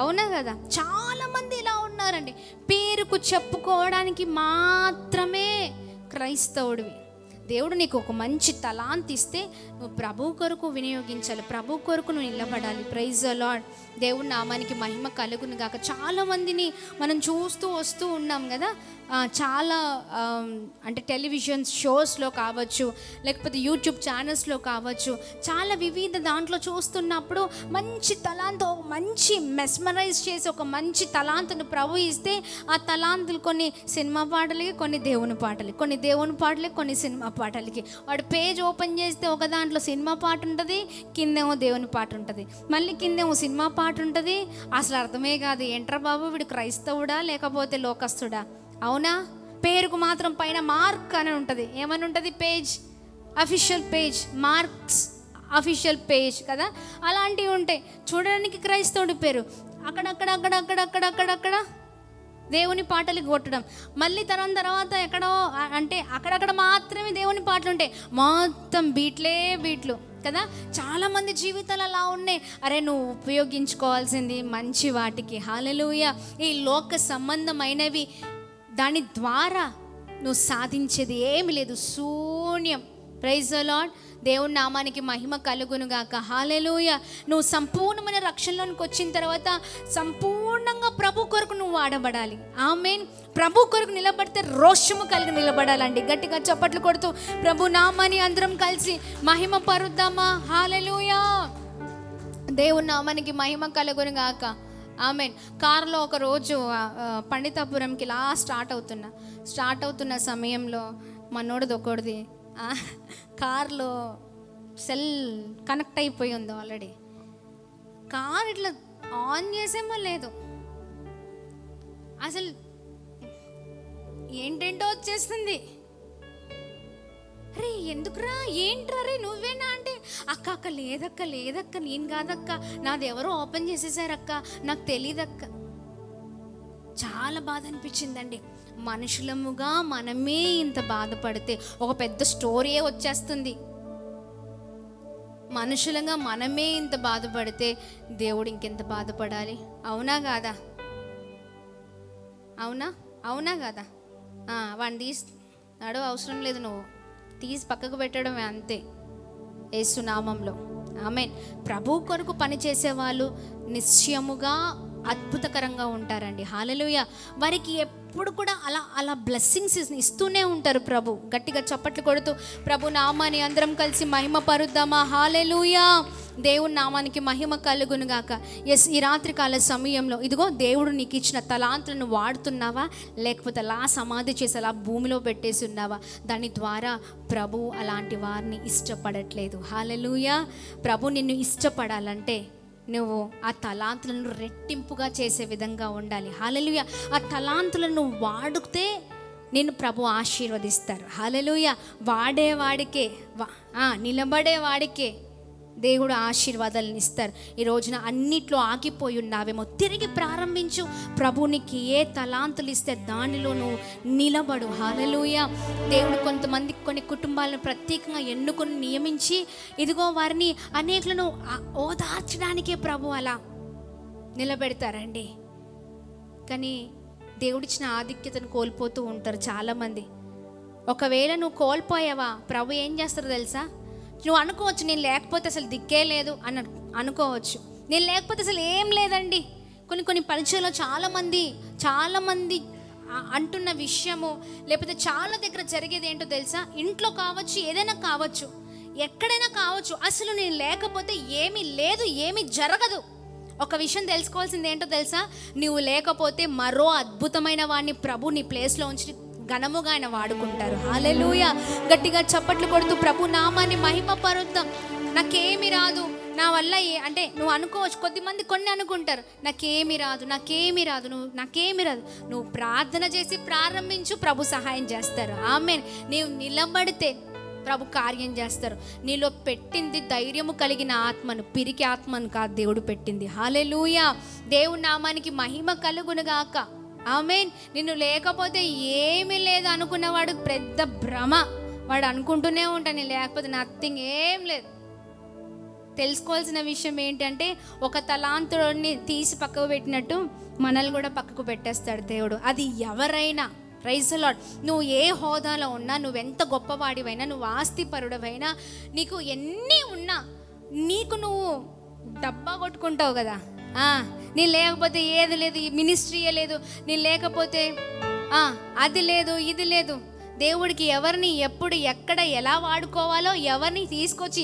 అవునా కదా? చాలామంది ఇలా ఉన్నారండి. పేరుకు చెప్పుకోవడానికి మాత్రమే క్రైస్తవుడివి. దేవుడు నీకు ఒక మంచి తలాంత్ ఇస్తే నువ్వు ప్రభు కొరకు వినియోగించాలి, ప్రభు కొరకు నువ్వు నిలబడాలి. Praise the lord. దేవుడి నామానికి మహిమ కలుగును గాక. చాలామందిని మనం చూస్తూ వస్తూ ఉన్నాం కదా. చాలా అంటే టెలివిజన్ షోస్లో కావచ్చు, లేకపోతే యూట్యూబ్ ఛానల్స్లో కావచ్చు, చాలా వివిధ దాంట్లో చూస్తున్నప్పుడు మంచి తలాంత్, మంచి మెస్మరైజ్ చేసి ఒక మంచి తలాంతును ప్రభు ఇస్తే ఆ తలాంతులు కొన్ని సినిమా పాటలకి, కొన్ని దేవుని పాటలకి, కొన్ని దేవుని పాటలకి, కొన్ని సినిమా పాటలకి. వాడు పేజ్ ఓపెన్ చేస్తే ఒక దాంట్లో సినిమా పాట ఉంటుంది, కిందేమో దేవుని పాట ఉంటుంది, మళ్ళీ కిందేమో సినిమా పాట ఉంటుంది. అసలు అర్థమే కాదు, ఏంట్రా బాబు వీడు క్రైస్తవుడా లేకపోతే లోకస్తుడా? అవునా? పేరుకు మాత్రం పైన మార్క్ అని ఉంటుంది. ఏమని ఉంటుంది? Page, official page, marks official page కదా. అలాంటివి ఉంటాయి. చూడడానికి క్రైస్తవుడి పేరు, అక్కడక్కడ దేవుని పాటలు కొట్టడం, మళ్ళీ తర్వాత ఎక్కడో అంటే అక్కడక్కడ మాత్రమే దేవుని పాటలు ఉంటాయి, మొత్తం బీట్లు కదా. చాలామంది జీవితాలు అలా ఉన్నాయి. అరే నువ్వు ఉపయోగించుకోవాల్సింది మంచి వాటికి. హల్లెలూయా. ఈ లోక సంబంధమైనవి దాని ద్వారా నువ్వు సాధించేది ఏమి లేదు, శూన్యం. Praise the lord. దేవుని నామానికి మహిమ కలుగును గాక. హల్లెలూయా. నువ్వు సంపూర్ణమైన రక్షణలోనికి వచ్చిన తర్వాత సంపూర్ణంగా ప్రభు కొరకు నువ్వు వాడబడాలి. ఆమేన్. ప్రభు కొరకు నిలబడితే రోషము కలిగి నిలబడాలండి. గట్టిగా చప్పట్లు కొడుతూ ప్రభు నామాన్ని అందరం కలిసి మహిమ పరుద్దామా. హల్లెలూయా. దేవుని నామానికి మహిమ కలుగును గాక. ఆమెన్. కారులో ఒక రోజు పండితాపురంకి ఇలా స్టార్ట్ అవుతున్న సమయంలో మనోడిది ఒకటిది కార్లో సెల్ కనెక్ట్ అయిపోయి ఉంది ఆల్రెడీ. కార్ ఇట్లా ఆన్ చేసేమో లేదు, అసలు ఏంటేంటో వచ్చేస్తుంది. అరే ఎందుకురా, ఏంట్రా రే నువ్వేనా అంటే, అక్క లేదక్క నేను కాదక్క, నాది ఎవరో ఓపెన్ చేసేసారక్క, నాకు తెలియదక్క. చాలా బాధ అనిపించిందండి. మనుషులముగా మనమే ఇంత బాధపడితే ఒక పెద్ద స్టోరీయే వచ్చేస్తుంది. మనుషులంగా మనమే ఇంత బాధపడితే దేవుడు ఇంకెంత బాధపడాలి. అవునా కాదా? అవునా కాదా? వాడిని తీసి నడవ అవసరం లేదు, నువ్వు తీసి పక్కకు పెట్టడమే అంతే, యేసు నామంలో. ఆమేన్. ప్రభు కొరకు పనిచేసే వాళ్ళు నిశ్చయముగా అద్భుతకరంగా ఉంటారండి. హల్లెలూయా. వారికి ఎప్పుడు కూడా అలా బ్లెస్సింగ్స్ ఇస్తూనే ఉంటారు ప్రభు. గట్టిగా చప్పట్లు కొడుతూ ప్రభు నామాన్ని అందరం కలిసి మహిమ పరుద్దామా. హల్లెలూయా. దేవుని నామానికి మహిమ కలుగును గాక. ఎస్, ఈ రాత్రికాల సమయంలో ఇదిగో దేవుడు నీకు ఇచ్చిన తలాంతులను వాడుతున్నావా, లేకపోతే అలా సమాధి చేసి అలా భూమిలో పెట్టేసి ఉన్నావా? దాని ద్వారా ప్రభు అలాంటి వారిని ఇష్టపడట్లేదు. హల్లెలూయా. ప్రభు నిన్ను ఇష్టపడాలంటే నువ్వు ఆ తలాంతులను రెట్టింపుగా చేసే విధంగా ఉండాలి. హల్లెలూయా. ఆ తలాంతులను వాడితే నిన్ను ప్రభు ఆశీర్వదిస్తారు. హల్లెలూయా. వాడేవాడికే నిలబడేవాడికే దేవుడు ఆశీర్వాదాలను ఇస్తారు. ఈ రోజున అన్నిట్లో ఆగిపోయి ఉన్నావేమో, తిరిగి ప్రారంభించు. ప్రభు నీకు ఏ తలాంతులు ఇస్తే దానిలో నువ్వు నిలబడు. హల్లెలూయా. దేవుడు కొన్ని కుటుంబాలను ప్రత్యేకంగా ఎన్నుకొని నియమించి ఇదిగో వారిని అనేకులను ఓదార్చడానికే ప్రభు అలా నిలబెడతారండి. కానీ దేవుడిచ్చిన ఆధిక్యతను కోల్పోతూ ఉంటారు చాలామంది. ఒకవేళ నువ్వు కోల్పోయావా, ప్రభు ఏం చేస్తారో తెలుసా? నువ్వు అనుకోవచ్చు, నేను లేకపోతే అసలు దిక్కే లేదు అని అనుకోవచ్చు. నేను లేకపోతే అసలు ఏం లేదండి. కొన్ని పరిచయంలో చాలామంది అంటున్న విషయము, లేకపోతే చాలా దగ్గర జరిగేది ఏంటో తెలుసా? ఇంట్లో కావచ్చు, ఏదైనా కావచ్చు, ఎక్కడైనా కావచ్చు, అసలు నేను లేకపోతే ఏమీ లేదు, ఏమీ జరగదు. ఒక విషయం తెలుసుకోవాల్సింది ఏంటో తెలుసా? నువ్వు లేకపోతే మరో అద్భుతమైన వాడిని ప్రభు నీ ప్లేస్లో ఉంచి ఘనముగా ఆయన వాడుకుంటారు. హల్లెలూయా. గట్టిగా చప్పట్లు కొడుతూ ప్రభు నామాన్ని మహిమ పరుద్దాం. నాకేమి రాదు, నా వల్ల అంటే నువ్వు అనుకోవచ్చు, కొద్దిమంది కొన్ని అనుకుంటారు, నాకేమి రాదు. నువ్వు ప్రార్థన చేసి ప్రారంభించు, ప్రభు సహాయం చేస్తారు. ఆమేన్. నీవు నిలబడితే ప్రభు కార్యం చేస్తారు. నీలో పెట్టింది ధైర్యము కలిగిన ఆత్మను, పిరికి ఆత్మను కాదు దేవుడు పెట్టింది. హల్లెలూయా. దేవుని నామానికి మహిమ కలుగును గాక. ఆమేన్. నిన్ను లేకపోతే ఏమీ లేదు అనుకున్నవాడు పెద్ద భ్రమ. వాడు అనుకుంటూనే ఉంటాను, నేను లేకపోతే నథింగ్, ఏం లేదు. తెలుసుకోవాల్సిన విషయం ఏంటంటే, ఒక తలాంతుడిని తీసి పక్కకు పెట్టినట్టు మనల్ని కూడా పక్కకు పెట్టేస్తాడు దేవుడు. అది ఎవరైనా. Praise the lord. నువ్వు ఏ హోదాలో ఉన్నా, నువ్వెంత గొప్పవాడివైనా, నువ్వు ఆస్తిపరుడవైనా, నీకు ఎన్ని ఉన్నా, నీకు నువ్వు డబ్బా కొట్టుకుంటావు కదా. నేను లేకపోతే ఏది లేదు, ఈ మినిస్ట్రీయే లేదు, నేను లేకపోతే అది లేదు, ఇది లేదు. దేవుడికి ఎవరిని ఎప్పుడు ఎక్కడ ఎలా వాడుకోవాలో, ఎవరిని తీసుకొచ్చి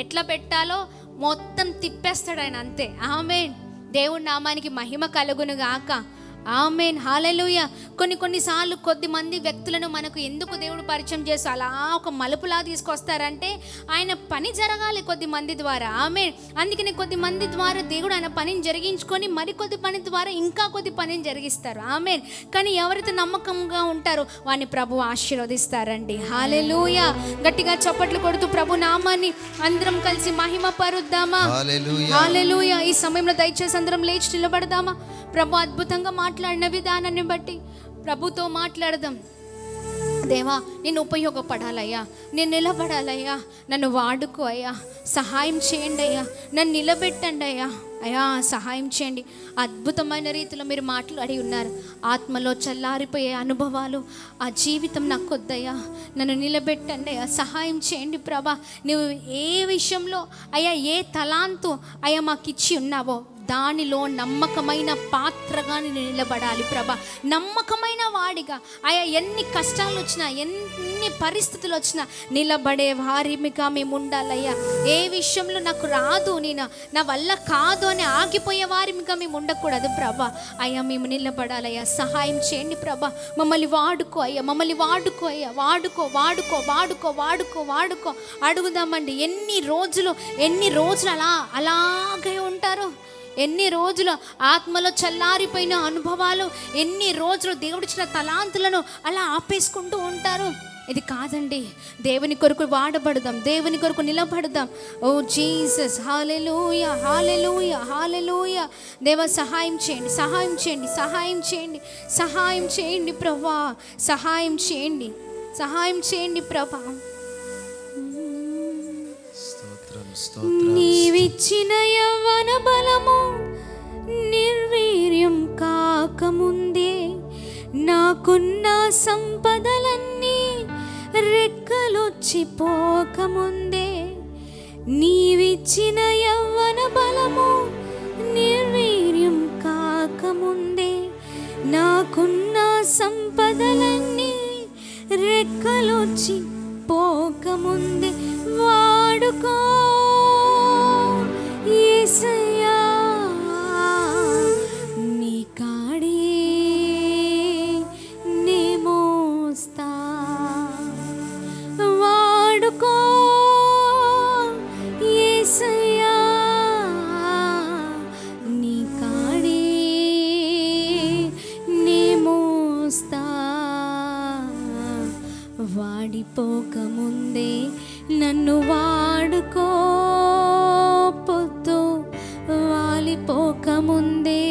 ఎట్లా పెట్టాలో మొత్తం తిప్పేస్తాడు ఆయన, అంతే. ఆమేన్. దేవుడి నామానికి మహిమ కలుగును గాక. ఆమేన్. హల్లెలూయా. కొన్నిసార్లు కొద్దిమంది వ్యక్తులను మనకు ఎందుకు దేవుడు పరిచయం చేస్తూ అలా ఒక మలుపులా తీసుకొస్తారంటే, ఆయన పని జరగాలి కొద్దిమంది ద్వారా. ఆమేన్. అందుకని కొద్దిమంది ద్వారా దేవుడు ఆయన పనిని జరిగించుకొని మరికొద్ది పని ద్వారా ఇంకా కొద్ది పనిని జరిగిస్తారు. ఆమేన్. కానీ ఎవరైతే నమ్మకంగా ఉంటారో వారిని ప్రభు ఆశీర్వదిస్తారండి. హల్లెలూయా. గట్టిగా చప్పట్లు కొడుతూ ప్రభు నామాన్ని అందరం కలిసి మహిమ పరుద్దామా. హల్లెలూయా. ఈ సమయంలో దయచేసి అందరం లేచి నిలబడదామా. ప్రభు అద్భుతంగా మాట్లాడిన విధానాన్ని బట్టి ప్రభుతో మాట్లాడదాం. దేవా నేను ఉపయోగపడాలయ్యా, నేను నిలబడాలయ్యా, నన్ను వాడుకో అయ్యా, సహాయం చేయండి అయ్యా, నన్ను నిలబెట్టండి అయ్యా, అయ్యా సహాయం చేయండి. అద్భుతమైన రీతిలో మీరు మాట్లాడి ఉన్నారు. ఆత్మలో చల్లారిపోయే అనుభవాలు, ఆ జీవితం నాకు వద్దయ్యా, నన్ను నిలబెట్టండి అయ్యా, సహాయం చేయండి ప్రభా. నువ్వు ఏ విషయంలో అయ్యా, ఏ తలాంతు అయ్యా మాకు ఇచ్చి ఉన్నావో దానిలో నమ్మకమైన పాత్రగా నేను నిలబడాలి ప్రభా. నమ్మకమైన వాడిగా అయ్యా, ఎన్ని కష్టాలు వచ్చినా, ఎన్ని పరిస్థితులు వచ్చినా నిలబడే వారిగా మేము ఉండాలయ్యా. ఏ విషయంలో నాకు రాదు, నేను నా వల్ల కాదు అని ఆగిపోయే వారిగా మేము ఉండకూడదు ప్రభా. అయ్యా మేము నిలబడాలయ్యా, సహాయం చేయండి ప్రభా. మమ్మల్ని వాడుకో అయ్యా, మమ్మల్ని వాడుకో అయ్యా, వాడుకో వాడుకో వాడుకో వాడుకో వాడుకో. అడుగుదామండి, ఎన్ని రోజులు అలాగే ఉంటారు? ఎన్ని రోజులు ఆత్మలో చల్లారిపోయిన అనుభవాలు, ఎన్ని రోజులు దేవుడిచ్చిన తలాంతులను అలా ఆపేసుకుంటూ ఉంటారు? ఇది కాదండి. దేవుని కొరకు వాడబడదాం, దేవుని కొరకు నిలబడదాం. ఓ జీసస్, హల్లెలూయా హల్లెలూయా హల్లెలూయా. దేవా సహాయం చేయండి, సహాయం చేయండి, సహాయం చేయండి, సహాయం చేయండి ప్రభా, సహాయం చేయండి, సహాయం చేయండి ప్రభా. నీవిచ్చిన యవ్వన బలము నిర్వీర్యం కాకముందే, నాకున్న సంపదలన్నీ రెక్కలొచ్చి పోకముందే, నీవిచ్చిన యవ్వన బలము నిర్వీర్యం కాకముందే, నాకున్న సంపదలన్నీ రెక్కలొచ్చి పోకముందే, వాడుకో యేసయ్యా, నీ కాడి నే మోస్తా, వాడుకో యేసయ్యా, నీ కాడి నే మోస్తా. వాడిపోకముందే నన్ను వాడుకో, పొద్దు వాలిపోకముందే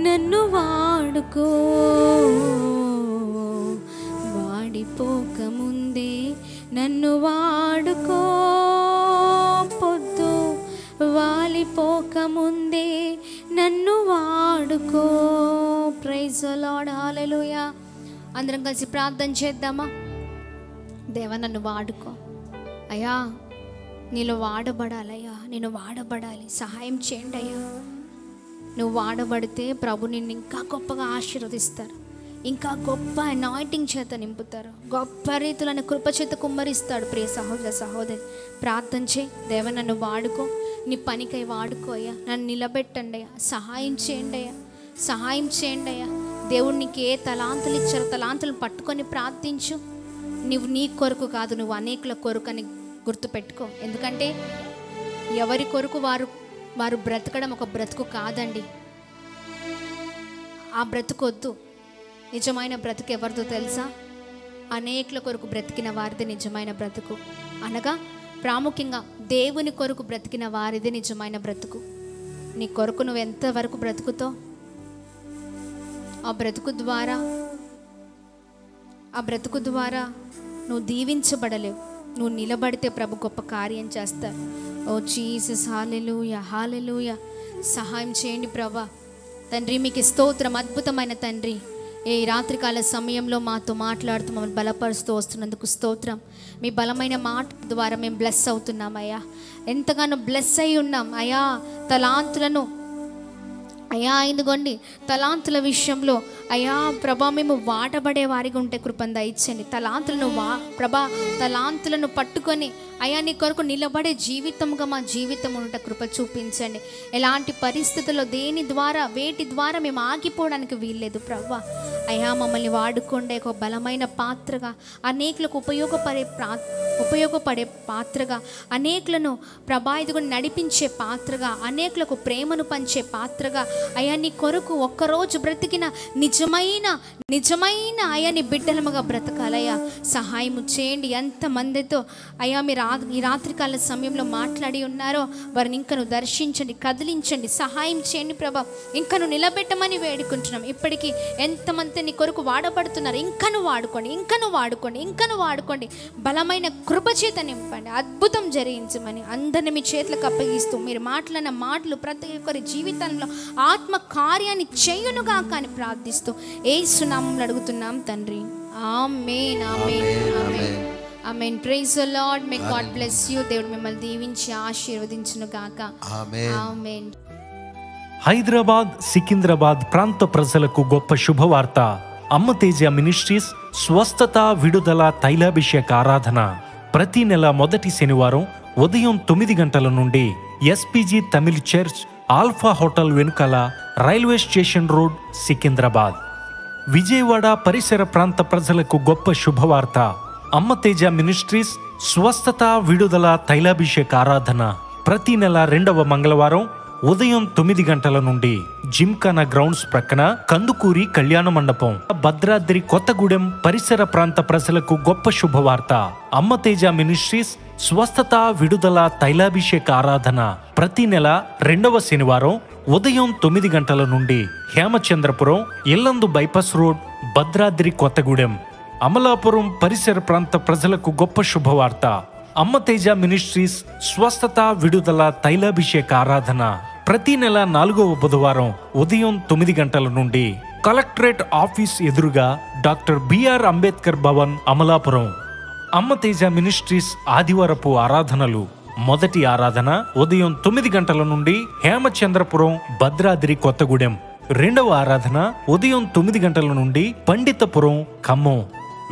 నన్ను వాడుకో, వాడిపోకముందే నన్ను వాడుకో, పొద్దు వాలిపోకముందే నన్ను వాడుకో. ప్రైజ్ ది లార్డ్, హల్లెలూయా. అందరం కలిసి ప్రార్థన చేద్దామా? దేవా నన్ను వాడుకో అయ్యా, నీలో వాడబడాలయ్యా, నేను వాడబడాలి, సహాయం చేయండి అయ్యా. నువ్వు వాడబడితే ప్రభు నిన్ను ఇంకా గొప్పగా ఆశీర్వదిస్తారు, ఇంకా గొప్ప అనాయింటింగ్ చేత నింపుతారు, గొప్ప రీతులను కృప చేత కుమ్మరిస్తాడు. ప్రియ సహోదర సహోదరి, ప్రార్థన చేయి. దేవ నన్ను వాడుకో, నీ పనికై వాడుకో అయ్యా, నన్ను నిలబెట్టండి అయ్యా, సహాయం చేయండి అయ్యా, సహాయం చేయండి అయ్యా. దేవుడు నీకు ఏ తలాంతులు ఇచ్చారో తలాంతులను పట్టుకొని ప్రార్థించు. నువ్వు నీ కొరకు కాదు, నువ్వు అనేకుల కొరకు అని గుర్తుపెట్టుకో. ఎందుకంటే ఎవరి కొరకు వారు బ్రతకడం ఒక బ్రతుకు కాదండి. ఆ బ్రతుకొద్దు. నిజమైన బ్రతుకు ఎవరిదో తెలుసా? అనేకుల కొరకు బ్రతికిన వారిది నిజమైన బ్రతుకు. అనగా ప్రాముఖ్యంగా దేవుని కొరకు బ్రతికిన వారిది నిజమైన బ్రతుకు. నీ కొరకు నువ్వు ఎంతవరకు బ్రతుకుతావు? ఆ బ్రతుకు ద్వారా నువ్వు దీవించబడలేవు. నువ్వు నిలబడితే ప్రభు గొప్ప కార్యం చేస్తారు. ఓ జీసస్, హల్లెలూయా హల్లెలూయా. సహాయం చేయండి ప్రభా. తండ్రి మీకు స్తోత్రం, అద్భుతమైన తండ్రి. ఈ రాత్రికాల సమయంలో మాతో మాట్లాడుతూ మమ్మల్ని బలపరుస్తూ వస్తున్నందుకు స్తోత్రం. మీ బలమైన మాట ద్వారా మేము బ్లెస్ అవుతున్నాం అయ్యా, ఎంతగానో బ్లెస్ అయి ఉన్నాం అయ్యా. తలాంతులను అయ్యా ఇదిగోండి, తలాంతుల విషయంలో అయ్యా ప్రభా మేము వాడబడే వారిగా ఉంటే కృపను దయచేయండి. తలాంతులను పట్టుకొని అయ్యా నీ కొరకు నిలబడే జీవితంగా మా జీవితం ఉంట కృప చూపించండి. ఎలాంటి పరిస్థితుల్లో వేటి ద్వారా మేము ఆగిపోవడానికి వీల్లేదు ప్రభా. అయ్యా మమ్మల్ని వాడుకోండి ఒక బలమైన పాత్రగా, అనేకులకు ఉపయోగపడే పాత్రగా, అనేకులను ప్రభా ఇదిగో నడిపించే పాత్రగా, అనేకులకు ప్రేమను పంచే పాత్రగా అయ్యా నీ కొరకు ఒక్కరోజు బ్రతికిన నిజ నిజమైన అయ్యాని బిడ్డలముగా బ్రతకాలయ్యా. సహాయము చేయండి. ఎంతమందితో అయ్యా మీరు ఈ రాత్రికాల సమయంలో మాట్లాడి ఉన్నారో వారిని ఇంకను దర్శించండి, కదిలించండి, సహాయం చేయండి ప్రభా. ఇంకను నిలబెట్టమని వేడుకుంటున్నాం. ఇప్పటికీ ఎంతమంది నీ కొరకు వాడబడుతున్నారు, ఇంకను వాడుకోండి. బలమైన కృప చేత నింపండి, అద్భుతం జరిగించమని అందరిని మీ చేతులకు అప్పగిస్తూ మీరు మాట్లాడిన మాటలు ప్రతి ఒక్కరి జీవితంలో ఆత్మ కార్యాన్ని చేయునుగా కానీ ప్రార్థిస్తూ యేసు నామములో అడుగుతున్నాం తండ్రి. ఆమేన్, ఆమేన్, ఆమేన్, ఆమేన్. Praise the lord. May God bless you. దేవుడు మిమ్మల్ని దీవించి ఆశీర్వదించును గాక. ఆమేన్, ఆమేన్. హైదరాబాద్, సికింద్రాబాద్ ప్రాంత ప్రజలకు గొప్ప శుభవార్త. అమ్మ తేజ మినిస్ట్రీస్ స్వస్థత, విడుదల, తైలాభిషేక ఆరాధన ప్రతి నెల మొదటి శనివారం ఉదయం 9 గంటల నుండి SPG Tamil church, Alpha Hotel వెనుకల, railway station road, Secunderabad. Vijayawada పరిసర ప్రాంత ప్రజలకు గొప్ప శుభవార్త. అమ్మ తేజ మినిస్ట్రీస్ స్వస్థత, విడుదల, తైలాభిషేక ఆరాధన ప్రతి నెల 2వ మంగళవారం ఉదయం 9 గంటల నుండి జిమ్ఖానా గ్రౌండ్స్ ప్రక్కన కందుకూరి కళ్యాణ మండపం, భద్రాద్రి కొత్తగూడెం పరిసర ప్రాంత ప్రజలకు గొప్ప శుభవార్త. అమ్మ తేజ మినిస్ట్రీస్ స్వస్థత, విడుదల, తైలాభిషేక ఆరాధన ప్రతి నెల 2వ శనివారం ఉదయం 9 గంటల నుండి హేమచంద్రపురం, ఇల్లందు బైపాస్ రోడ్, భద్రాద్రి కొత్తగూడెం, అమలాపురం పరిసర ప్రాంత ప్రజలకు గొప్ప శుభవార్త. అమ్మ తేజ మినిస్ట్రీస్ స్వస్థత, విడుదల, తైలాభిషేక ఆరాధన ప్రతి నెల 4వ బుధవారం ఉదయం 9 గంటల నుండి కలెక్టరేట్ ఆఫీస్ ఎదురుగా డాక్టర్ బిఆర్ అంబేద్కర్ భవన్, అమలాపురం. అమ్మ తేజ మినిస్ట్రీస్ ఆదివారపు ఆరాధనలు. మొదటి ఆరాధన ఉదయం 9 గంటల నుండి హేమచంద్రపురం, భద్రాద్రి కొత్తగూడెం. 2వ ఆరాధన ఉదయం 9 గంటల నుండి పండితపురం, ఖమ్మం.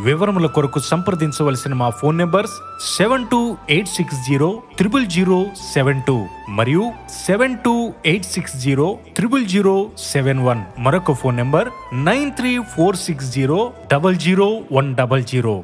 వివరముల కొరకు సంప్రదించవలసిన మా ఫోన్ నెంబర్స్ 7286000072 మరియు 7286000071. మరొక ఫోన్ నెంబర్ 9346000100.